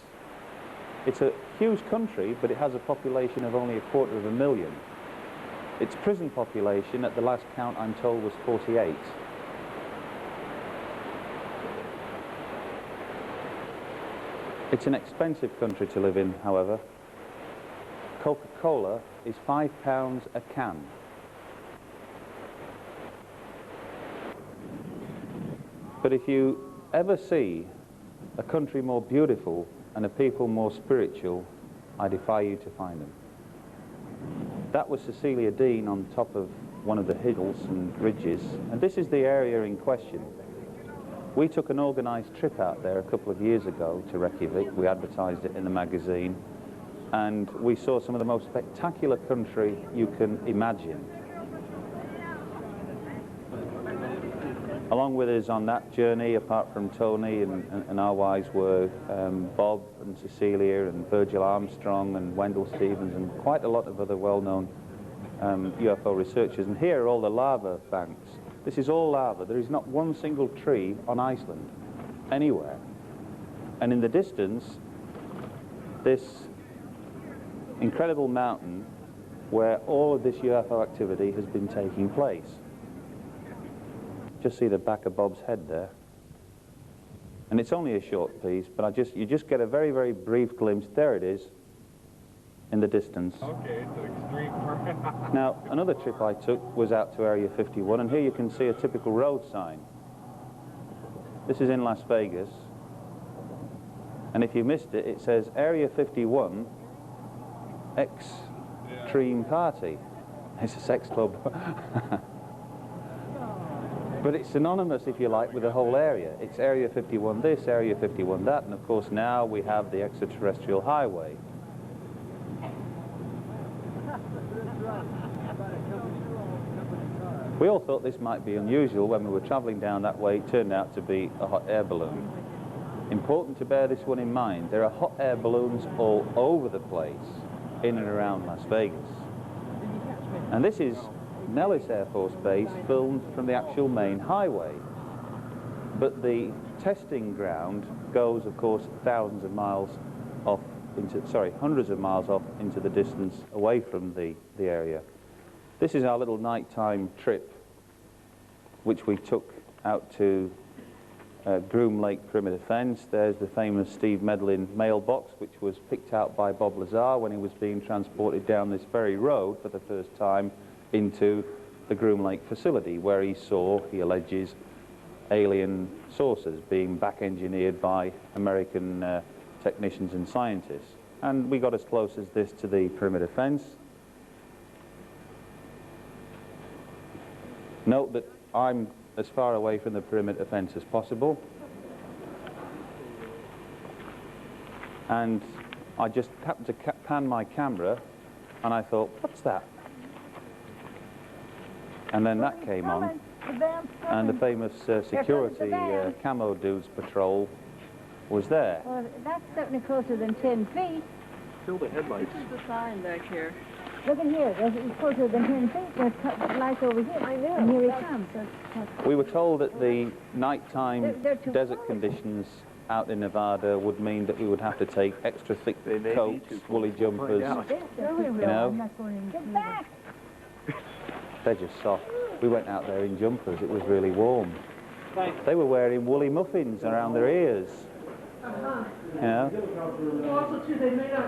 It's a huge country, but it has a population of only 250,000. Its prison population, at the last count I'm told, was 48. It's an expensive country to live in, however. Coca-Cola is £5 a can. But if you ever see a country more beautiful and a people more spiritual, I defy you to find them. That was Cecilia Dean on top of one of the hills and ridges, and this is the area in question. We took an organised trip out there a couple of years ago to Reykjavik. We advertised it in the magazine, and we saw some of the most spectacular country you can imagine. Along with us on that journey, apart from Tony and our wives, were Bob and Cecilia and Virgil Armstrong and Wendell Stevens and quite a lot of other well-known UFO researchers. And here are all the lava banks. This is all lava. There is not one single tree on Iceland, anywhere. And in the distance, this incredible mountain where all of this UFO activity has been taking place. Just see the back of Bob's head there. And it's only a short piece, but you just get a very, very brief glimpse. There it is, in the distance. Okay, it's an extreme. Now, another trip I took was out to Area 51, and here you can see a typical road sign. This is in Las Vegas. And if you missed it, it says Area 51 Extreme Party. It's a sex club. But it's synonymous, if you like, with the whole area. It's Area 51 this, Area 51 that, and of course now we have the extraterrestrial highway. We all thought this might be unusual when we were travelling down that way. It turned out to be a hot air balloon. Important to bear this one in mind. There are hot air balloons all over the place. in and around Las Vegas. And this is Nellis Air Force Base, filmed from the actual main highway. But the testing ground goes, of course, thousands of miles off into, sorry, hundreds of miles off into the distance away from the area. This is our little nighttime trip, which we took out to Groom Lake Perimeter Fence. There's the famous Steve Medlin mailbox, which was picked out by Bob Lazar when he was being transported down this very road for the first time into the Groom Lake facility, where he saw, he alleges, alien saucers being back-engineered by American technicians and scientists. And we got as close as this to the perimeter fence. Note that I'm as far away from the perimeter fence as possible. And I just happened to pan my camera, and I thought, what's that? And then that came on, and the famous security camo dudes patrol was there. Well, that's certainly closer than 10 feet. Still the headlights. This is the sign back here. Look at here. It's closer than 10 feet. There's lights over here. I know. And here he comes. We were told that the nighttime They're too desert close. conditions out in Nevada would mean that we would have to take extra thick They may be coats, too close woolly to find jumpers. out. You know? I'm not going to get back. They're just soft. We went out there in jumpers. It was really warm. They were wearing woolly muffins around their ears. You know?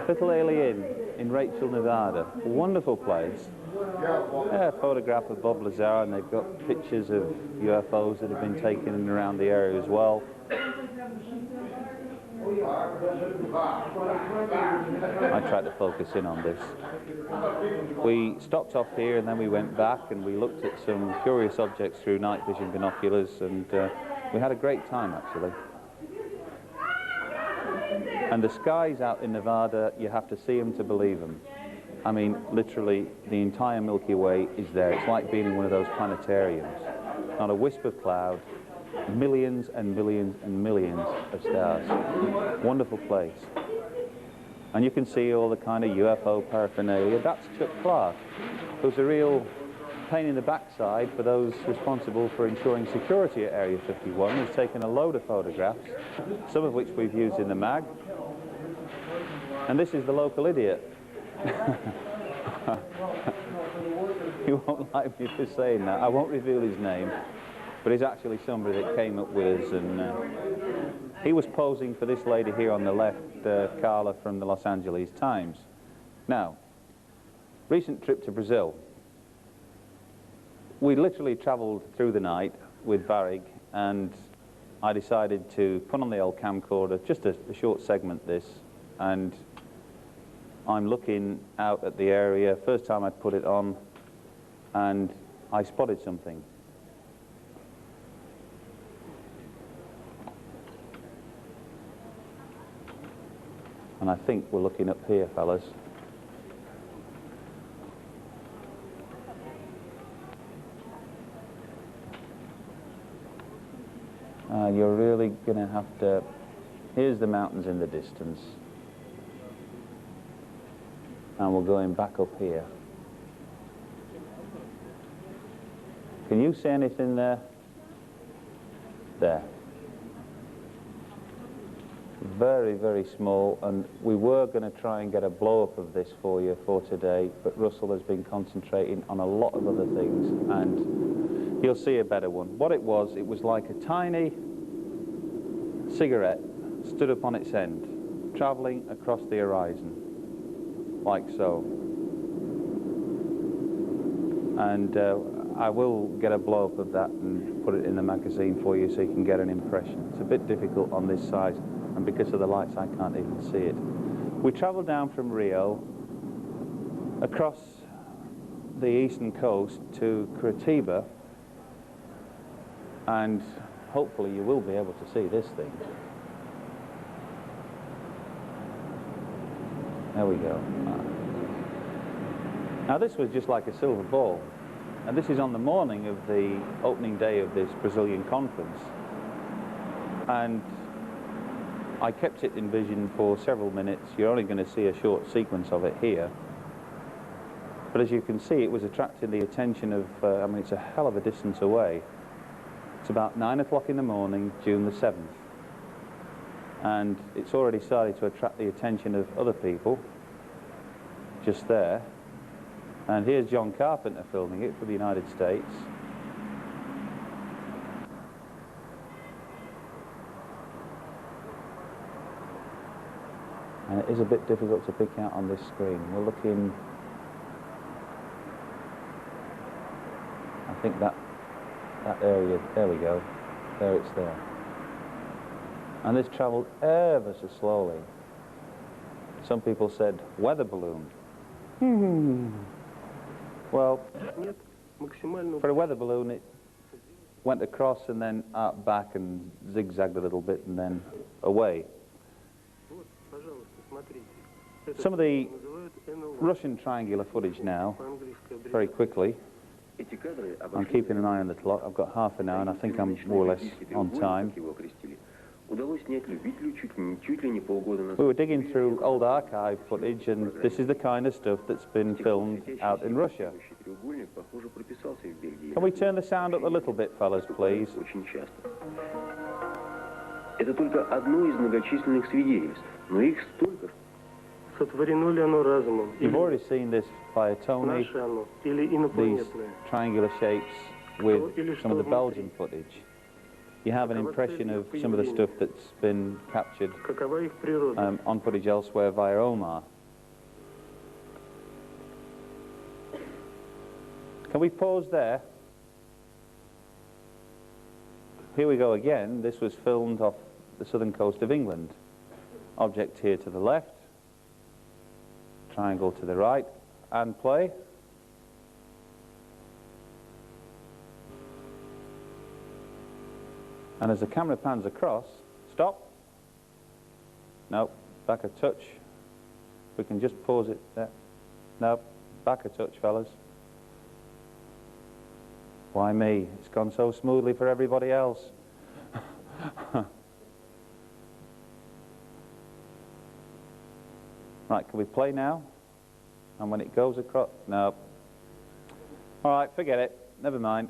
Little Alien in Rachel, Nevada. A wonderful place. Yeah, a photograph of Bob Lazar, and they've got pictures of UFOs that have been taken in and around the area as well. I tried to focus in on this. We stopped off here, and then we went back and we looked at some curious objects through night vision binoculars, and we had a great time actually. And the skies out in Nevada, you have to see them to believe them. I mean, literally, the entire Milky Way is there. It's like being in one of those planetariums. Not a wisp of cloud, millions and millions and millions of stars. Wonderful place. And you can see all the kind of UFO paraphernalia. That's Chuck Clark, who's a real pain in the backside for those responsible for ensuring security at Area 51. He's taken a load of photographs, some of which we've used in the mag. And this is the local idiot. You won't like me for saying that. I won't reveal his name, but he's actually somebody that came up with us, and he was posing for this lady here on the left, Carla from the Los Angeles Times. Now, recent trip to Brazil. We literally traveled through the night with Varig, and I decided to put on the old camcorder, just a short segment this, and I'm looking out at the area. First time I put it on, and I spotted something. And I think we're looking up here, fellas. You're really going to have to... Here's the mountains in the distance. And we're going back up here. Can you see anything there? There. Very, very small, and we were going to try and get a blow-up of this for you for today, but Russell has been concentrating on a lot of other things, and you'll see a better one. What it was like a tiny cigarette stood up on its end, travelling across the horizon, like so. And I will get a blow-up of that and put it in the magazine for you so you can get an impression. It's a bit difficult on this size, and because of the lights I can't even see it. We travelled down from Rio across the eastern coast to Curitiba, and hopefully you will be able to see this thing. There we go. Now this was just like a silver ball, and this is on the morning of the opening day of this Brazilian conference, and I kept it in vision for several minutes. You're only going to see a short sequence of it here. But as you can see, it was attracting the attention of, I mean, it's a hell of a distance away. It's about 9 o'clock in the morning, June the 7th. And it's already started to attract the attention of other people, just there. And here's John Carpenter filming it for the United States. And it is a bit difficult to pick out on this screen. We're looking, I think that area, there we go, there it's there. And this travelled ever so slowly. Some people said weather balloon. Well, for a weather balloon it went across and then out back and zigzagged a little bit and then away. Some of the Russian triangular footage now, very quickly. I'm keeping an eye on the clock. I've got half an hour and I think I'm more or less on time. We were digging through old archive footage and this is the kind of stuff that's been filmed out in Russia. Can we turn the sound up a little bit, fellas, please? Это только одно из многочисленных свидетельств, но их столько. Сотворено ли оно разумом? You've already seen this via Tony, these triangular shapes with some of the Belgian footage. You have an impression of some of the stuff that's been captured on footage elsewhere via Omar. Can we pause there? Here we go again. This was filmed off the southern coast of England. Object here to the left, triangle to the right, and play. And as the camera pans across, stop. No, back a touch. We can just pause it there. No, back a touch, fellas. Why me? It's gone so smoothly for everybody else. Right, can we play now? And when it goes across, no. All right, forget it. Never mind.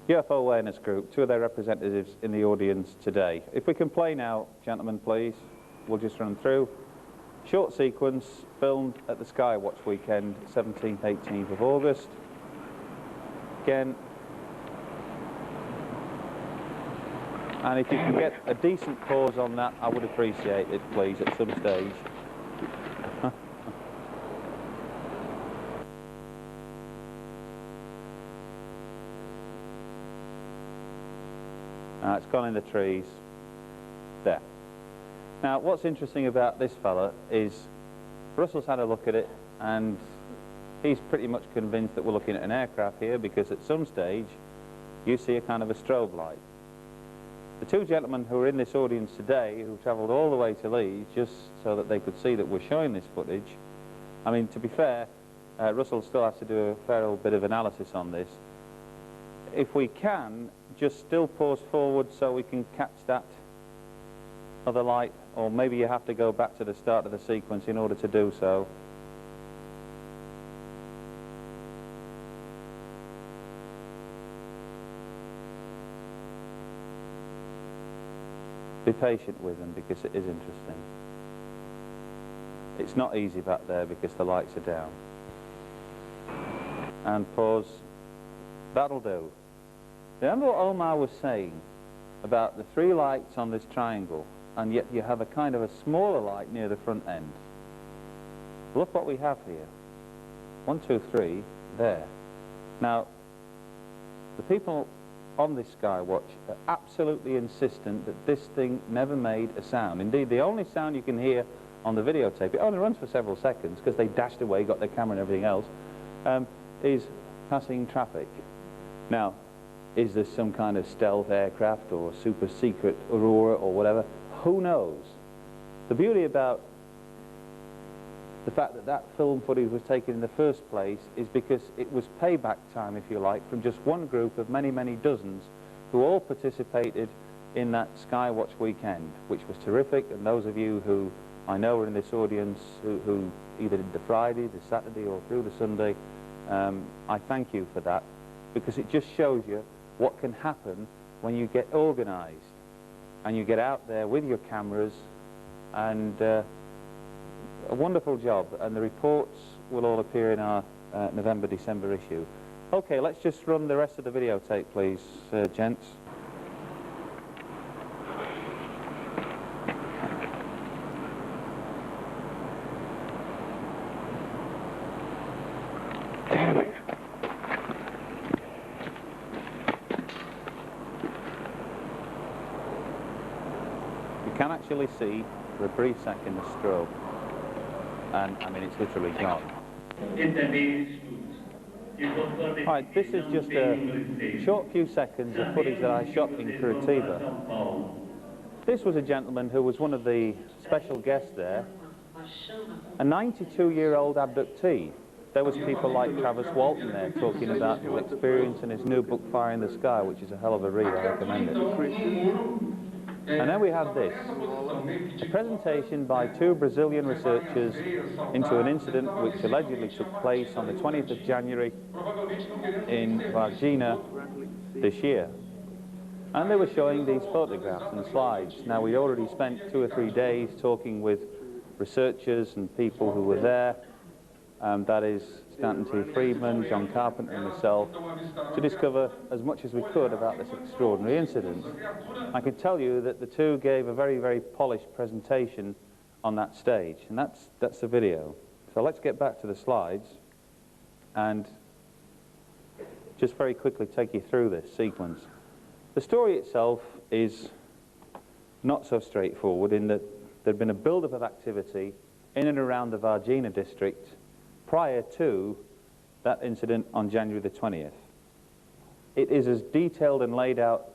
UFO Awareness Group, 2 of their representatives in the audience today. If we can play now, gentlemen, please. We'll just run through. Short sequence filmed at the Skywatch weekend, 17th, 18th of August. Again. And if you can get a decent pause on that, I would appreciate it, please, at some stage. It's gone in the trees. There. Now, what's interesting about this fella is Russell's had a look at it and he's pretty much convinced that we're looking at an aircraft here because at some stage you see a kind of a strobe light. The 2 gentlemen who are in this audience today, who travelled all the way to Leeds just so that they could see that we're showing this footage, I mean, to be fair, Russell still has to do a fair old bit of analysis on this. If we can, just still pause forward so we can catch that other light, or maybe you have to go back to the start of the sequence in order to do so. Be patient with them because it is interesting. It's not easy back there because the lights are down. And pause. That'll do. Remember what Omar was saying about the 3 lights on this triangle, and yet you have a kind of a smaller light near the front end. Look what we have here. 1, 2, 3, there. Now, the people on this Skywatch are absolutely insistent that this thing never made a sound. Indeed, the only sound you can hear on the videotape, it only runs for several seconds because they dashed away, got their camera and everything else, is passing traffic. Now, is this some kind of stealth aircraft or super secret Aurora or whatever? Who knows? The beauty about the fact that that film footage was taken in the first place is because it was payback time, if you like, from just one group of many, many dozens who all participated in that Skywatch weekend, which was terrific, and those of you who I know are in this audience who either did the Friday, the Saturday, or through the Sunday, I thank you for that, because it just shows you what can happen when you get organised and you get out there with your cameras, and a wonderful job, and the reports will all appear in our November-December issue. Okay, let's just run the rest of the videotape, please, gents. Damn it. You can actually see for a brief second the strobe, and I mean it's literally gone. Right, this is just a short few seconds of footage that I shot in Curitiba. This was a gentleman who was one of the special guests there, a 92-year-old abductee. There was people like Travis Walton there talking about his experience and his new book, Fire in the Sky, which is a hell of a read, I recommend it. And then we have this, a presentation by two Brazilian researchers into an incident which allegedly took place on the 20th of January in Varginha this year. And they were showing these photographs and slides. Now, we'd already spent 2 or 3 days talking with researchers and people who were there, that is Stanton T. Friedman, John Carpenter and myself, to discover as much as we could about this extraordinary incident. I can tell you that the two gave a very, very polished presentation on that stage, and that's the video. So let's get back to the slides and just very quickly take you through this sequence. The story itself is not so straightforward, in that there had been a build-up of activity in and around the Varginha district prior to that incident on January the 20th. It is as detailed and laid out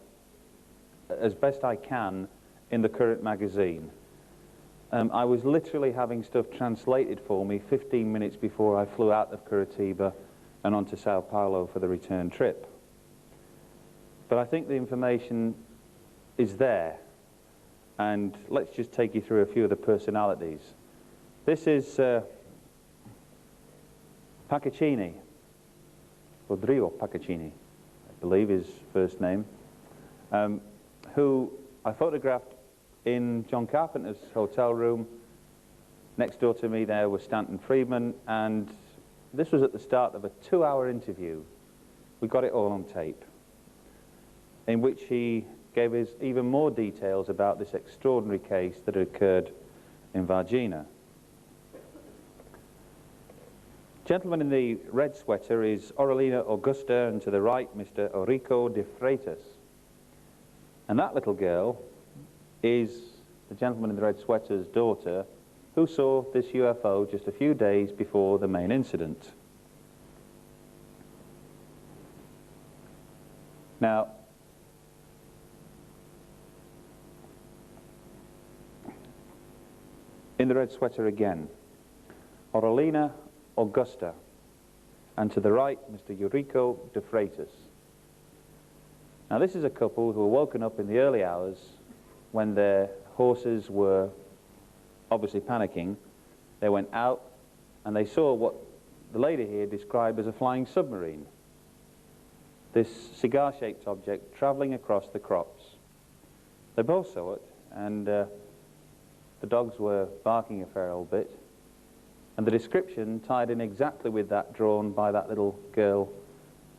as best I can in the current magazine. I was literally having stuff translated for me 15 minutes before I flew out of Curitiba and on to Sao Paulo for the return trip. But I think the information is there, and let's just take you through a few of the personalities. This is Paccaccini, Rodrigo Paccaccini, I believe his first name, who I photographed in John Carpenter's hotel room. Next door to me there was Stanton Friedman, and this was at the start of a 2-hour interview. We got it all on tape, in which he gave us even more details about this extraordinary case that had occurred in Varginha. Gentleman in the red sweater is Aurelina Augusta, and to the right, Mr. Eurico de Freitas. And that little girl is the gentleman in the red sweater's daughter, who saw this UFO just a few days before the main incident. Now, in the red sweater again, Aurelina Augusta, and to the right, Mr. Eurico de Freitas. Now, this is a couple who were woken up in the early hours when their horses were obviously panicking. They went out and they saw what the lady here described as a flying submarine. This cigar-shaped object traveling across the crops. They both saw it, and the dogs were barking a fair old bit. And the description tied in exactly with that drawn by that little girl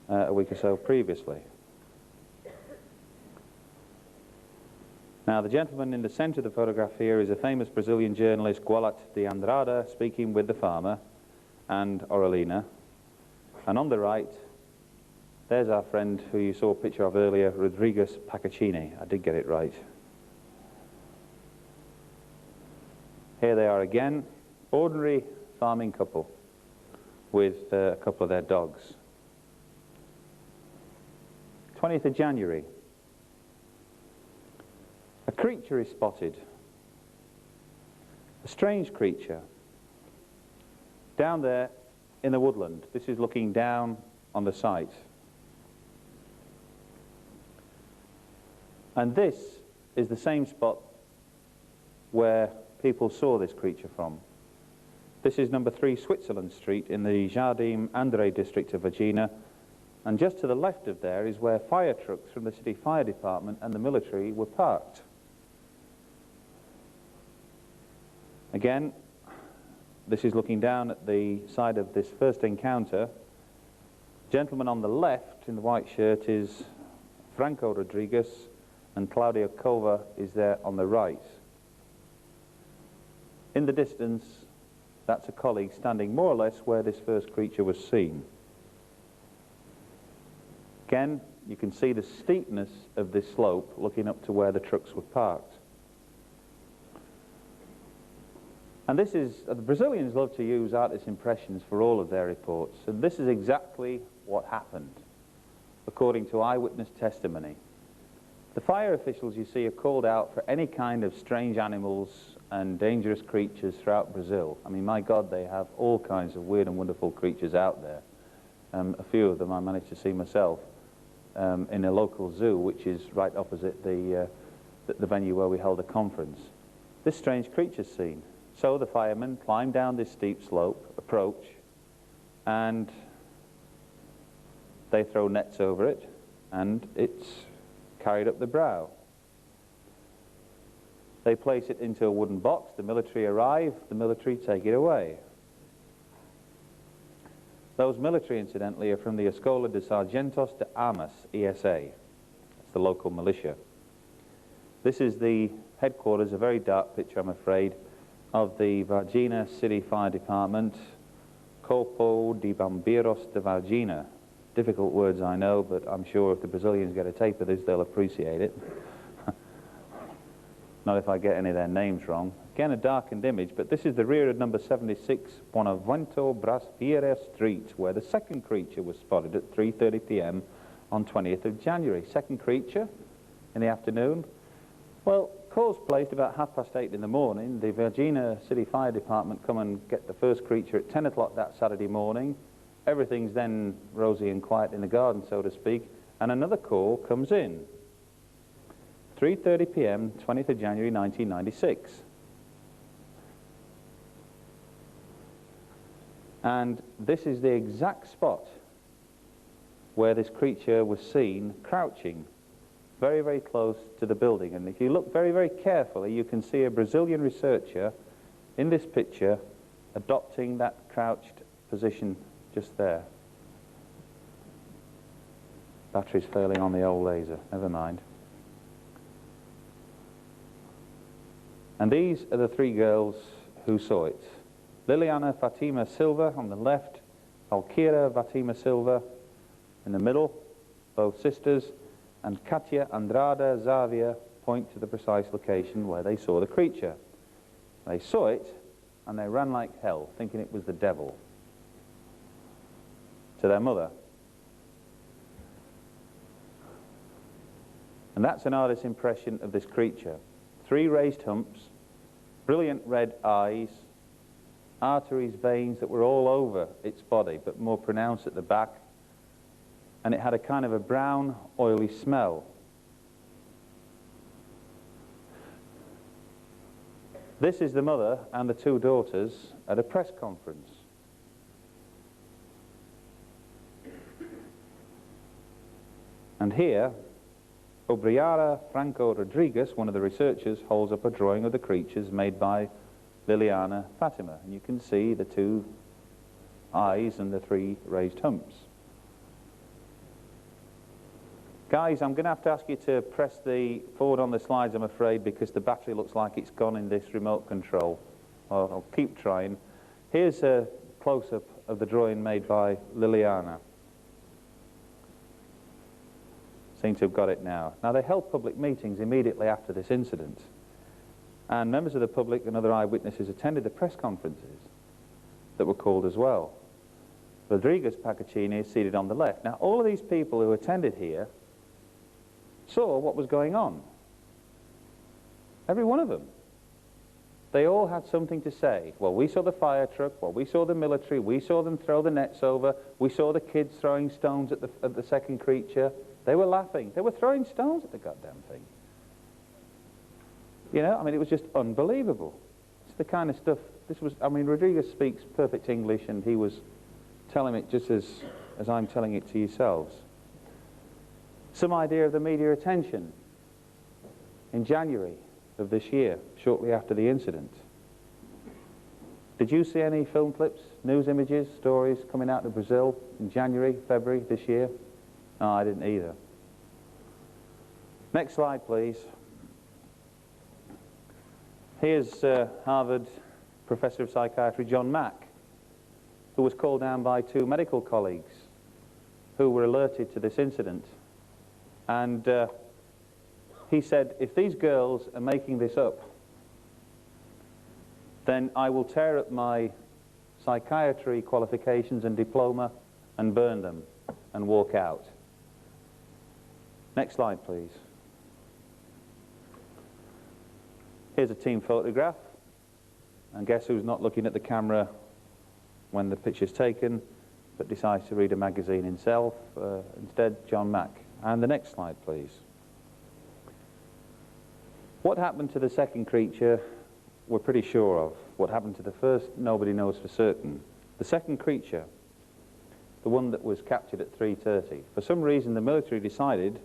a week or so previously. Now, the gentleman in the center of the photograph here is a famous Brazilian journalist, Gualat de Andrada, speaking with the farmer and Aurelina. And on the right, there's our friend who you saw a picture of earlier, Rodrigues Paccaccini. I did get it right. Here they are again, ordinary farming couple with a couple of their dogs. 20th of January. A creature is spotted, a strange creature, down there in the woodland. This is looking down on the site. And this is the same spot where people saw this creature from. This is number 3 Switzerland Street in the Jardim André district of Virginia, and just to the left of there is where fire trucks from the city fire department and the military were parked. Again, this is looking down at the side of this first encounter. Gentleman on the left in the white shirt is Franco Rodriguez, and Claudia Cova is there on the right. In the distance, that's a colleague standing more or less where this first creature was seen. Again, you can see the steepness of this slope looking up to where the trucks were parked. And this is, the Brazilians love to use artist impressions for all of their reports, and this is exactly what happened, according to eyewitness testimony. The fire officials, you see, are called out for any kind of strange animals and dangerous creatures throughout Brazil. I mean, my God, they have all kinds of weird and wonderful creatures out there. A few of them I managed to see myself in a local zoo, which is right opposite the venue where we held a conference. This strange creature's seen. So the firemen climb down this steep slope, approach, and they throw nets over it, and it's carried up the brow. They place it into a wooden box, the military arrive, the military take it away. Those military, incidentally, are from the Escola de Sargentos de Armas, ESA. It's the local militia. This is the headquarters, a very dark picture, I'm afraid, of the Varginha City Fire Department, Corpo de Bombeiros de Varginha. Difficult words, I know, but I'm sure if the Brazilians get a tape of this, they'll appreciate it. Not if I get any of their names wrong. Again, a darkened image, but this is the rear of number 76, Bonavento Braspeira Street, where the second creature was spotted at 3:30 p.m. on 20th of January. Second creature in the afternoon. Well, calls placed about 8:30 in the morning. The Virginia City Fire Department come and get the first creature at 10 o'clock that Saturday morning. Everything's then rosy and quiet in the garden, so to speak, and another call comes in. 3:30 p.m., 20th of January 1996. And this is the exact spot where this creature was seen crouching very, very close to the building. And if you look very, very carefully, you can see a Brazilian researcher in this picture adopting that crouched position just there. Battery's failing on the old laser, never mind. And these are the 3 girls who saw it. Liliana Fatima Silva on the left, Alkira Fatima Silva in the middle, both sisters, and Katia Andrada Zavia point to the precise location where they saw the creature. They saw it, and they ran like hell, thinking it was the devil, to their mother. And that's an artist's impression of this creature. 3 raised humps, brilliant red eyes, arteries, veins that were all over its body, but more pronounced at the back, and it had a kind of a brown, oily smell. This is the mother and the 2 daughters at a press conference. And here, Obriara Franco Rodriguez, one of the researchers, holds up a drawing of the creatures made by Liliana Fatima. And you can see the 2 eyes and the 3 raised humps. Guys, I'm going to have to ask you to press the forward on the slides, I'm afraid, because the battery looks like it's gone in this remote control. I'll keep trying. Here's a close-up of the drawing made by Liliana. Seem to have got it now. Now, they held public meetings immediately after this incident, and members of the public and other eyewitnesses attended the press conferences that were called as well. Rodriguez Pacacini is seated on the left. Now, all of these people who attended here saw what was going on. Every one of them. They all had something to say. Well, we saw the fire truck, well, we saw the military, we saw them throw the nets over, we saw the kids throwing stones at the second creature. They were laughing. They were throwing stones at the goddamn thing. You know, I mean, it was just unbelievable. It's the kind of stuff, this was, I mean, Rodriguez speaks perfect English, and he was telling it just as I'm telling it to yourselves. Some idea of the media attention in January of this year, shortly after the incident. Did you see any film clips, news images, stories coming out of Brazil in January, February this year? No, I didn't either. Next slide, please. Here's Harvard Professor of Psychiatry John Mack, who was called down by 2 medical colleagues who were alerted to this incident. And he said, if these girls are making this up, then I will tear up my psychiatry qualifications and diploma and burn them and walk out. Next slide, please. Here's a team photograph, and guess who's not looking at the camera when the picture's taken, but decides to read a magazine himself? Instead, John Mack. And the next slide, please. What happened to the second creature, we're pretty sure of. What happened to the first, nobody knows for certain. The second creature, the one that was captured at 3:30, for some reason the military decided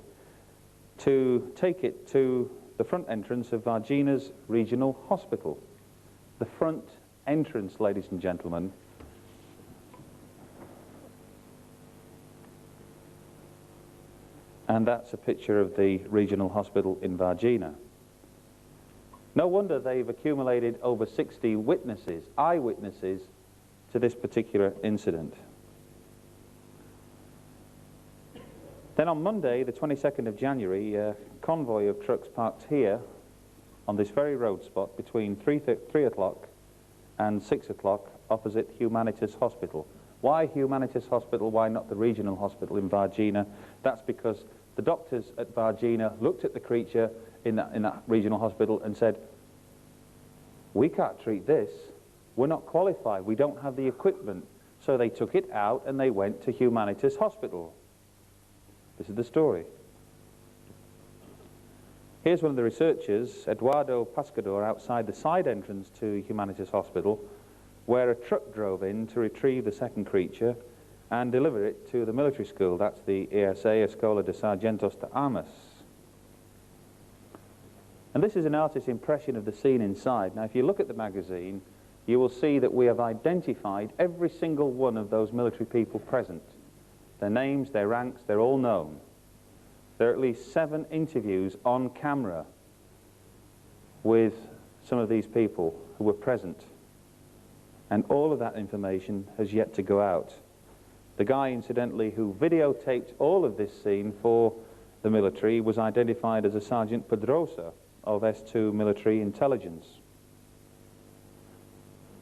to take it to the front entrance of Varginha's regional hospital. The front entrance, ladies and gentlemen. And that's a picture of the regional hospital in Varginha. No wonder they've accumulated over 60 witnesses, eyewitnesses, to this particular incident. Then on Monday, the 22nd of January, a convoy of trucks parked here on this very road spot between 3 o'clock and 6 o'clock opposite Humanitas Hospital. Why Humanitas Hospital? Why not the regional hospital in Varginha? That's because the doctors at Varginha looked at the creature in that regional hospital and said, we can't treat this, we're not qualified, we don't have the equipment. So they took it out and they went to Humanitas Hospital. This is the story. Here's one of the researchers, Eduardo Pascador, outside the side entrance to Humanitas Hospital, where a truck drove in to retrieve the second creature and deliver it to the military school. That's the ESA, Escola de Sargentos de Armas. And this is an artist's impression of the scene inside. Now, if you look at the magazine, you will see that we have identified every single one of those military people present. Their names, their ranks, they're all known. There are at least 7 interviews on camera with some of these people who were present. And all of that information has yet to go out. The guy, incidentally, who videotaped all of this scene for the military was identified as a Sergeant Pedrosa of S2 Military Intelligence.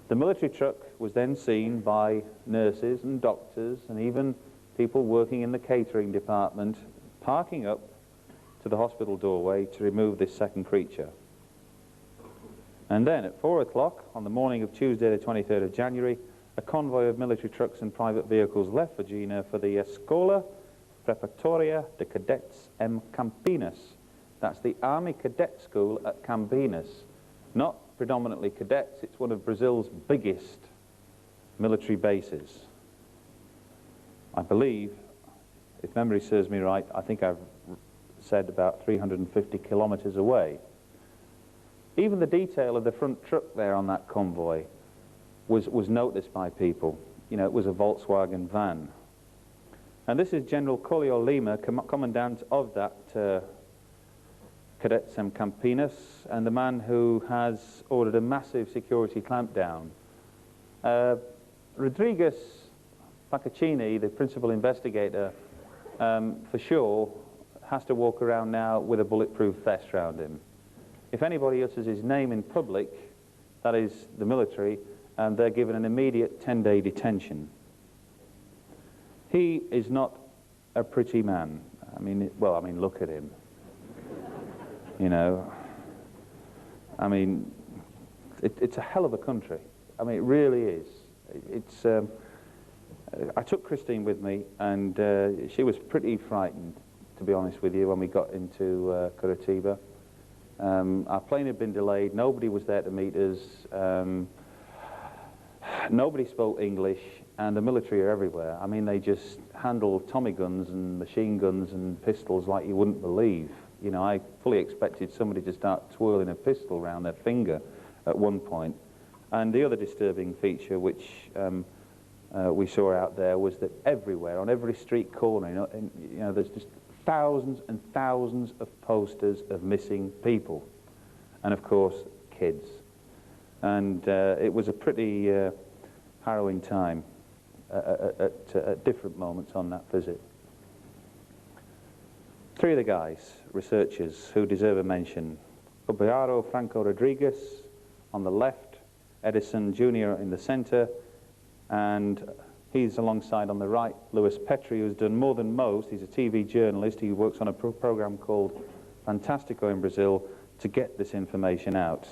The military truck was then seen by nurses and doctors and even people working in the catering department parking up to the hospital doorway to remove this second creature. And then at 4 o'clock on the morning of Tuesday the 23rd of January, a convoy of military trucks and private vehicles left Varginha for the Escola Preparatoria de Cadets em Campinas. That's the Army Cadet School at Campinas. Not predominantly cadets, it's one of Brazil's biggest military bases. I believe, if memory serves me right, I think I've said about 350 kilometers away. Even the detail of the front truck there on that convoy was noticed by people. You know, it was a Volkswagen van. And this is General Colio Lima, commandant of that Cadets em Campinas, and the man who has ordered a massive security clampdown. Rodriguez Paccaccini, the principal investigator, for sure, has to walk around now with a bulletproof vest around him. If anybody utters his name in public, that is the military, they're given an immediate 10-day detention. He is not a pretty man. I mean, look at him. You know, I mean, it's a hell of a country. I mean, it really is. It's. I took Christine with me, and she was pretty frightened, to be honest with you, when we got into Curitiba. Our plane had been delayed, nobody was there to meet us, nobody spoke English, and the military are everywhere. I mean, they just handle Tommy guns and machine guns and pistols like you wouldn't believe. You know, I fully expected somebody to start twirling a pistol around their finger at one point. And the other disturbing feature which we saw out there was that everywhere, on every street corner, you know, there's just thousands and thousands of posters of missing people. And of course, kids. And it was a pretty harrowing time at different moments on that visit. Three of the guys, researchers, who deserve a mention. Obiaro Franco Rodriguez on the left, Edison Jr. in the center, and he's alongside on the right, Louis Petri, who's done more than most. He's a TV journalist. He works on a program called Fantastico in Brazil to get this information out.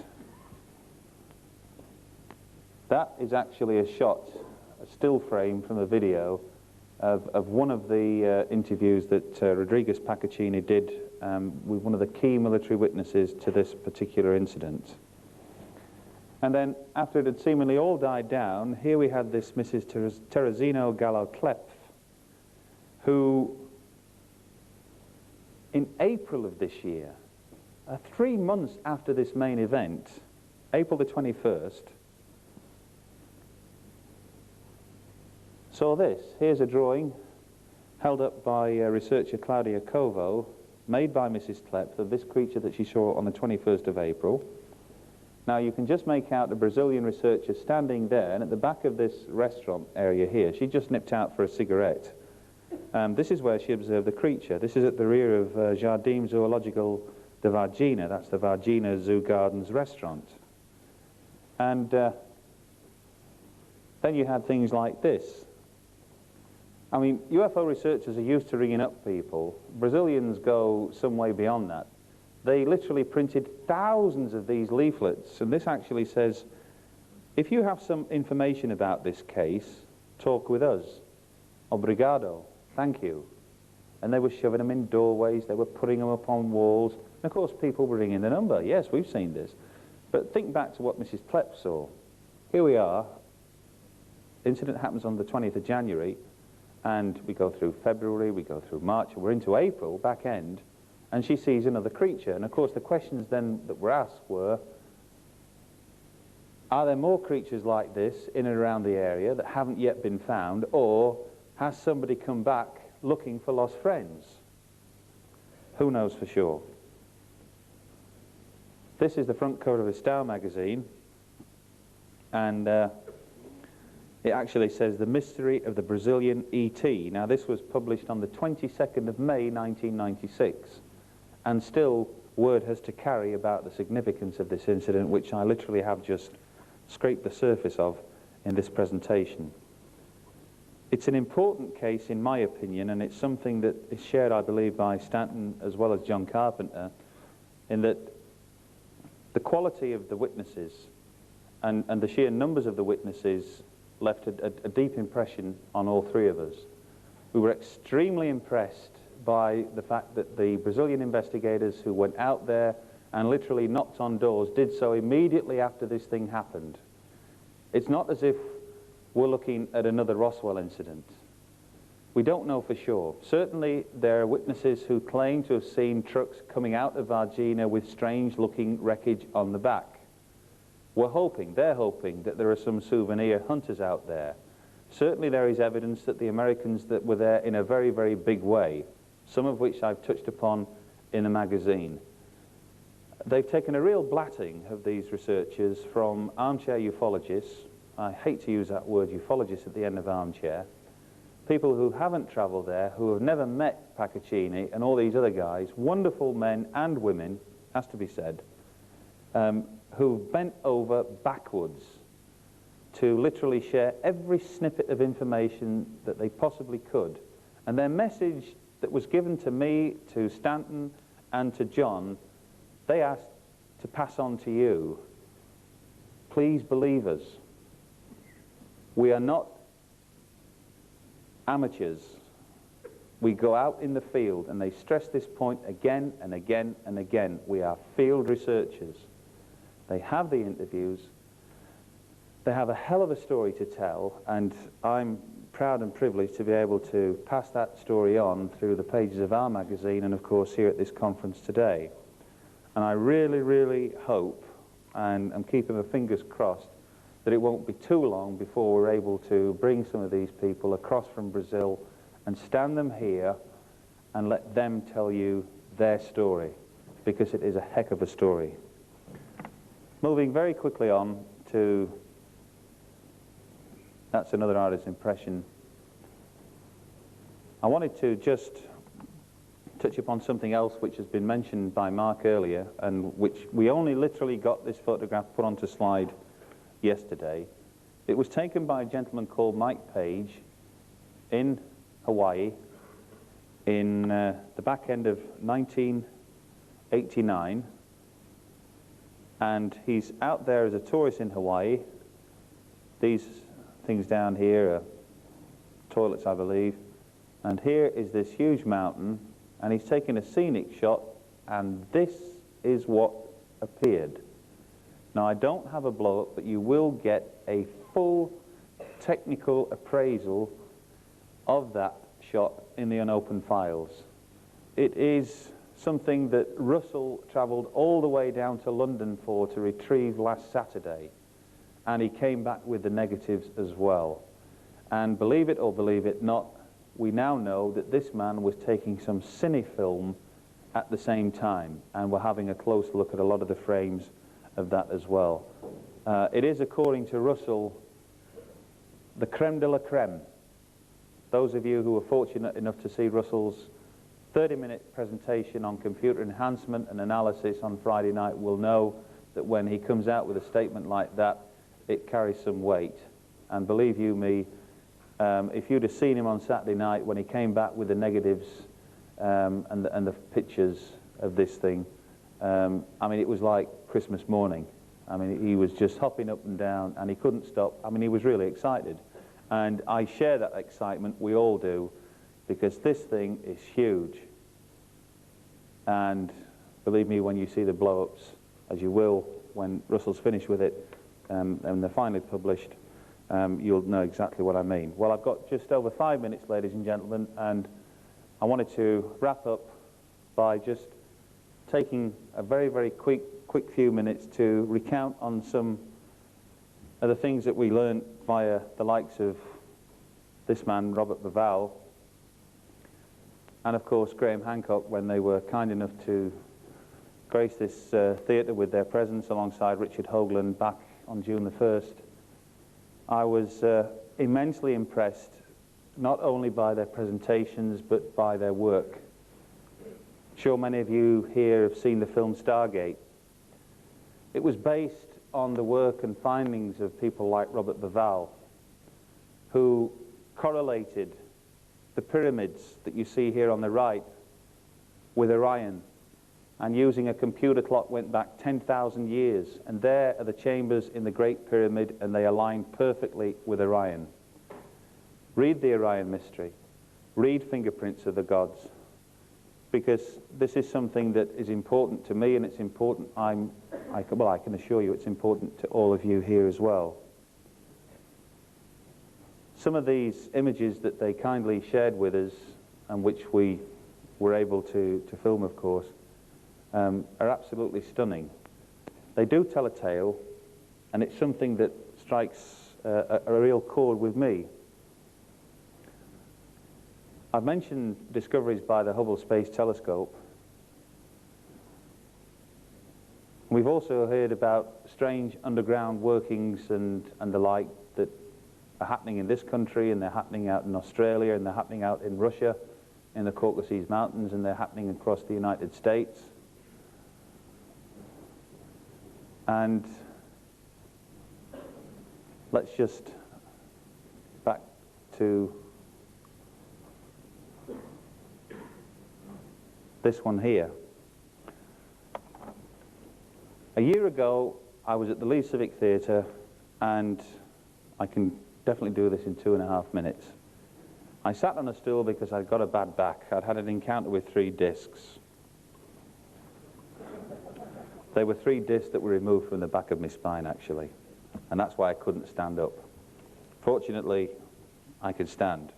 That is actually a shot, a still frame from a video of one of the interviews that Rodriguez Paccaccini did with one of the key military witnesses to this particular incident. And then, after it had seemingly all died down, here we had this Mrs. Teresino Gallo-Klepf, who, in April of this year, 3 months after this main event, April the 21st, saw this. Here's a drawing held up by researcher Claudia Covo, made by Mrs. Klepf, of this creature that she saw on the 21st of April. Now you can just make out the Brazilian researcher standing there, and at the back of this restaurant area here, she just nipped out for a cigarette. This is where she observed the creature. This is at the rear of Jardim Zoological de Varginha. That's the Varginha Zoo Gardens restaurant. And then you had things like this. I mean, UFO researchers are used to ringing up people. Brazilians go some way beyond that. They literally printed thousands of these leaflets, and this actually says, if you have some information about this case, talk with us. Obrigado, thank you. And they were shoving them in doorways, they were putting them up on walls, and of course people were ringing the number. Yes, we've seen this. But think back to what Mrs. Klepf saw. Here we are, incident happens on the 20th of January, and we go through February, we go through March, and we're into April, back end, and she sees another creature. And of course the questions then that were asked were, are there more creatures like this in and around the area that haven't yet been found, or has somebody come back looking for lost friends? Who knows for sure? This is the front cover of a Style magazine, and it actually says The Mystery of the Brazilian E.T. Now this was published on the 22nd of May 1996, and still word has to carry about the significance of this incident, which I literally have just scraped the surface of in this presentation. It's an important case in my opinion, and it's something that is shared, I believe, by Stanton as well as John Carpenter, in that the quality of the witnesses and the sheer numbers of the witnesses left a deep impression on all three of us. We were extremely impressed by the fact that the Brazilian investigators who went out there and literally knocked on doors did so immediately after this thing happened. It's not as if we're looking at another Roswell incident. We don't know for sure. Certainly there are witnesses who claim to have seen trucks coming out of Varginha with strange looking wreckage on the back. They're hoping that there are some souvenir hunters out there. Certainly there is evidence that the Americans that were there in a very, very big way, some of which I've touched upon in the magazine. They've taken a real blatting of these researchers from armchair ufologists. I hate to use that word ufologist at the end of armchair. People who haven't traveled there, who have never met Paccaccini and all these other guys, wonderful men and women, has to be said, who've bent over backwards to literally share every snippet of information that they possibly could. And their message that was given to me, to Stanton, and to John, they asked to pass on to you. Please believe us. We are not amateurs. We go out in the field, and they stress this point again and again and again. We are field researchers. They have the interviews. They have a hell of a story to tell, and I'm proud and privileged to be able to pass that story on through the pages of our magazine and, of course, here at this conference today. And I really, really hope, and I'm keeping my fingers crossed, that it won't be too long before we're able to bring some of these people across from Brazil and stand them here and let them tell you their story, because it is a heck of a story. Moving very quickly on to, that's another artist's impression. I wanted to just touch upon something else which has been mentioned by Mark earlier, and which we only literally got this photograph put onto slide yesterday. It was taken by a gentleman called Mike Page in Hawaii in the back end of 1989, and he's out there as a tourist in Hawaii. These things down here are toilets, I believe, and here is this huge mountain, and he's taken a scenic shot, and this is what appeared. Now, I don't have a blow-up, but you will get a full technical appraisal of that shot in the unopened files. It is something that Russell travelled all the way down to London for to retrieve last Saturday, and he came back with the negatives as well. And believe it or believe it not, we now know that this man was taking some cinefilm at the same time, and we're having a close look at a lot of the frames of that as well. It is, according to Russell, the creme de la creme. Those of you who were fortunate enough to see Russell's 30-minute presentation on computer enhancement and analysis on Friday night will know that when he comes out with a statement like that, it carries some weight. And believe you me, if you'd have seen him on Saturday night when he came back with the negatives and the pictures of this thing, I mean, it was like Christmas morning. I mean, he was just hopping up and down, and he couldn't stop. I mean, he was really excited. And I share that excitement, we all do, because this thing is huge. And believe me, when you see the blow-ups, as you will when Russell's finished with it, and they're finally published, you'll know exactly what I mean. Well, I've got just over 5 minutes, ladies and gentlemen, and I wanted to wrap up by just taking a very, very quick few minutes to recount on some of the things that we learned via the likes of this man, Robert Birdsall, and of course Graham Hancock, when they were kind enough to grace this theatre with their presence alongside Richard Hoagland back on June the 1st. I was immensely impressed, not only by their presentations, but by their work. I'm sure many of you here have seen the film Stargate. It was based on the work and findings of people like Robert Birdsall, who correlated the pyramids that you see here on the right with Orion, and using a computer clock went back 10,000 years, and there are the chambers in the Great Pyramid, and they align perfectly with Orion. Read the Orion mystery. Read Fingerprints of the Gods, because this is something that is important to me, and it's important, I can assure you it's important to all of you here as well. Some of these images that they kindly shared with us, and which we were able to film, of course, are absolutely stunning. They do tell a tale, and it's something that strikes a real chord with me. I've mentioned discoveries by the Hubble Space Telescope. We've also heard about strange underground workings and the like that are happening in this country, and they're happening out in Australia, and they're happening out in Russia, in the Caucasus Mountains, and they're happening across the United States. And let's just back to this one here. A year ago, I was at the Leeds Civic Theatre, and I can definitely do this in 2.5 minutes. I sat on a stool because I'd got a bad back. I'd had an encounter with 3 discs. They were 3 discs that were removed from the back of my spine, actually, and that's why I couldn't stand up. Fortunately, I could stand.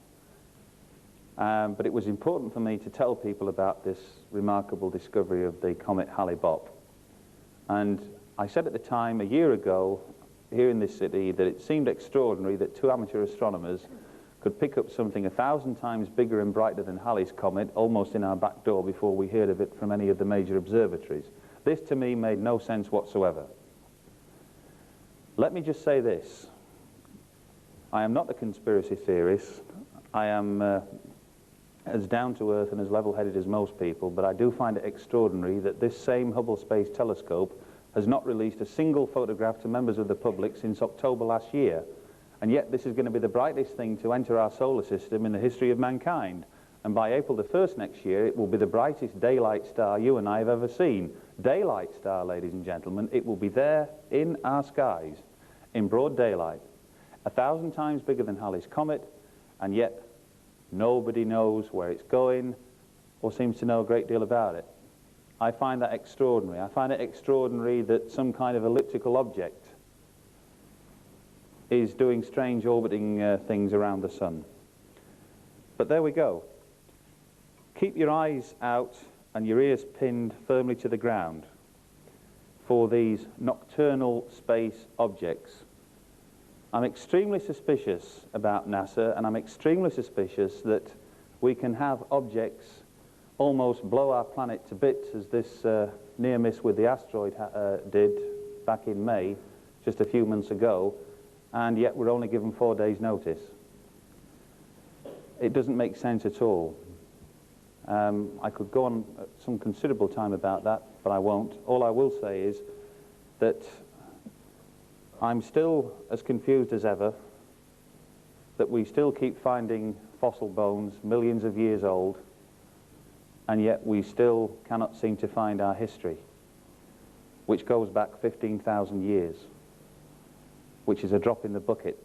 But it was important for me to tell people about this remarkable discovery of the comet Halley-Bopp. And I said at the time, a year ago, here in this city, that it seemed extraordinary that 2 amateur astronomers could pick up something 1,000 times bigger and brighter than Halley's comet almost in our back door before we heard of it from any of the major observatories. This, to me, made no sense whatsoever. Let me just say this. I am not a conspiracy theorist. I am as down-to-earth and as level-headed as most people, but I do find it extraordinary that this same Hubble Space Telescope has not released a single photograph to members of the public since October last year. And yet this is going to be the brightest thing to enter our solar system in the history of mankind. And by April the 1st next year, it will be the brightest daylight star you and I have ever seen. Daylight star, ladies and gentlemen. It will be there in our skies, in broad daylight. 1,000 times bigger than Halley's comet, and yet nobody knows where it's going or seems to know a great deal about it. I find that extraordinary. I find it extraordinary that some kind of elliptical object is doing strange orbiting things around the sun. But there we go. Keep your eyes out and your ears pinned firmly to the ground for these nocturnal space objects. I'm extremely suspicious about NASA, and I'm extremely suspicious that we can have objects almost blow our planet to bits, as this near miss with the asteroid did back in May, just a few months ago, and yet we're only given 4 days' notice. It doesn't make sense at all. I could go on some considerable time about that, but I won't. All I will say is that I'm still as confused as ever, that we still keep finding fossil bones millions of years old, and yet we still cannot seem to find our history, which goes back 15,000 years, which is a drop in the bucket.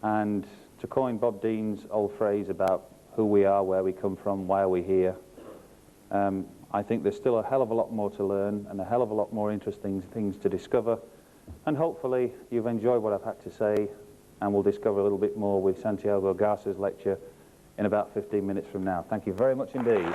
And to coin Bob Dean's old phrase about who we are, where we come from, why are we here, I think there's still a hell of a lot more to learn and a hell of a lot more interesting things to discover. And hopefully you've enjoyed what I've had to say, and we'll discover a little bit more with Santiago Garza's lecture in about 15 minutes from now. Thank you very much indeed.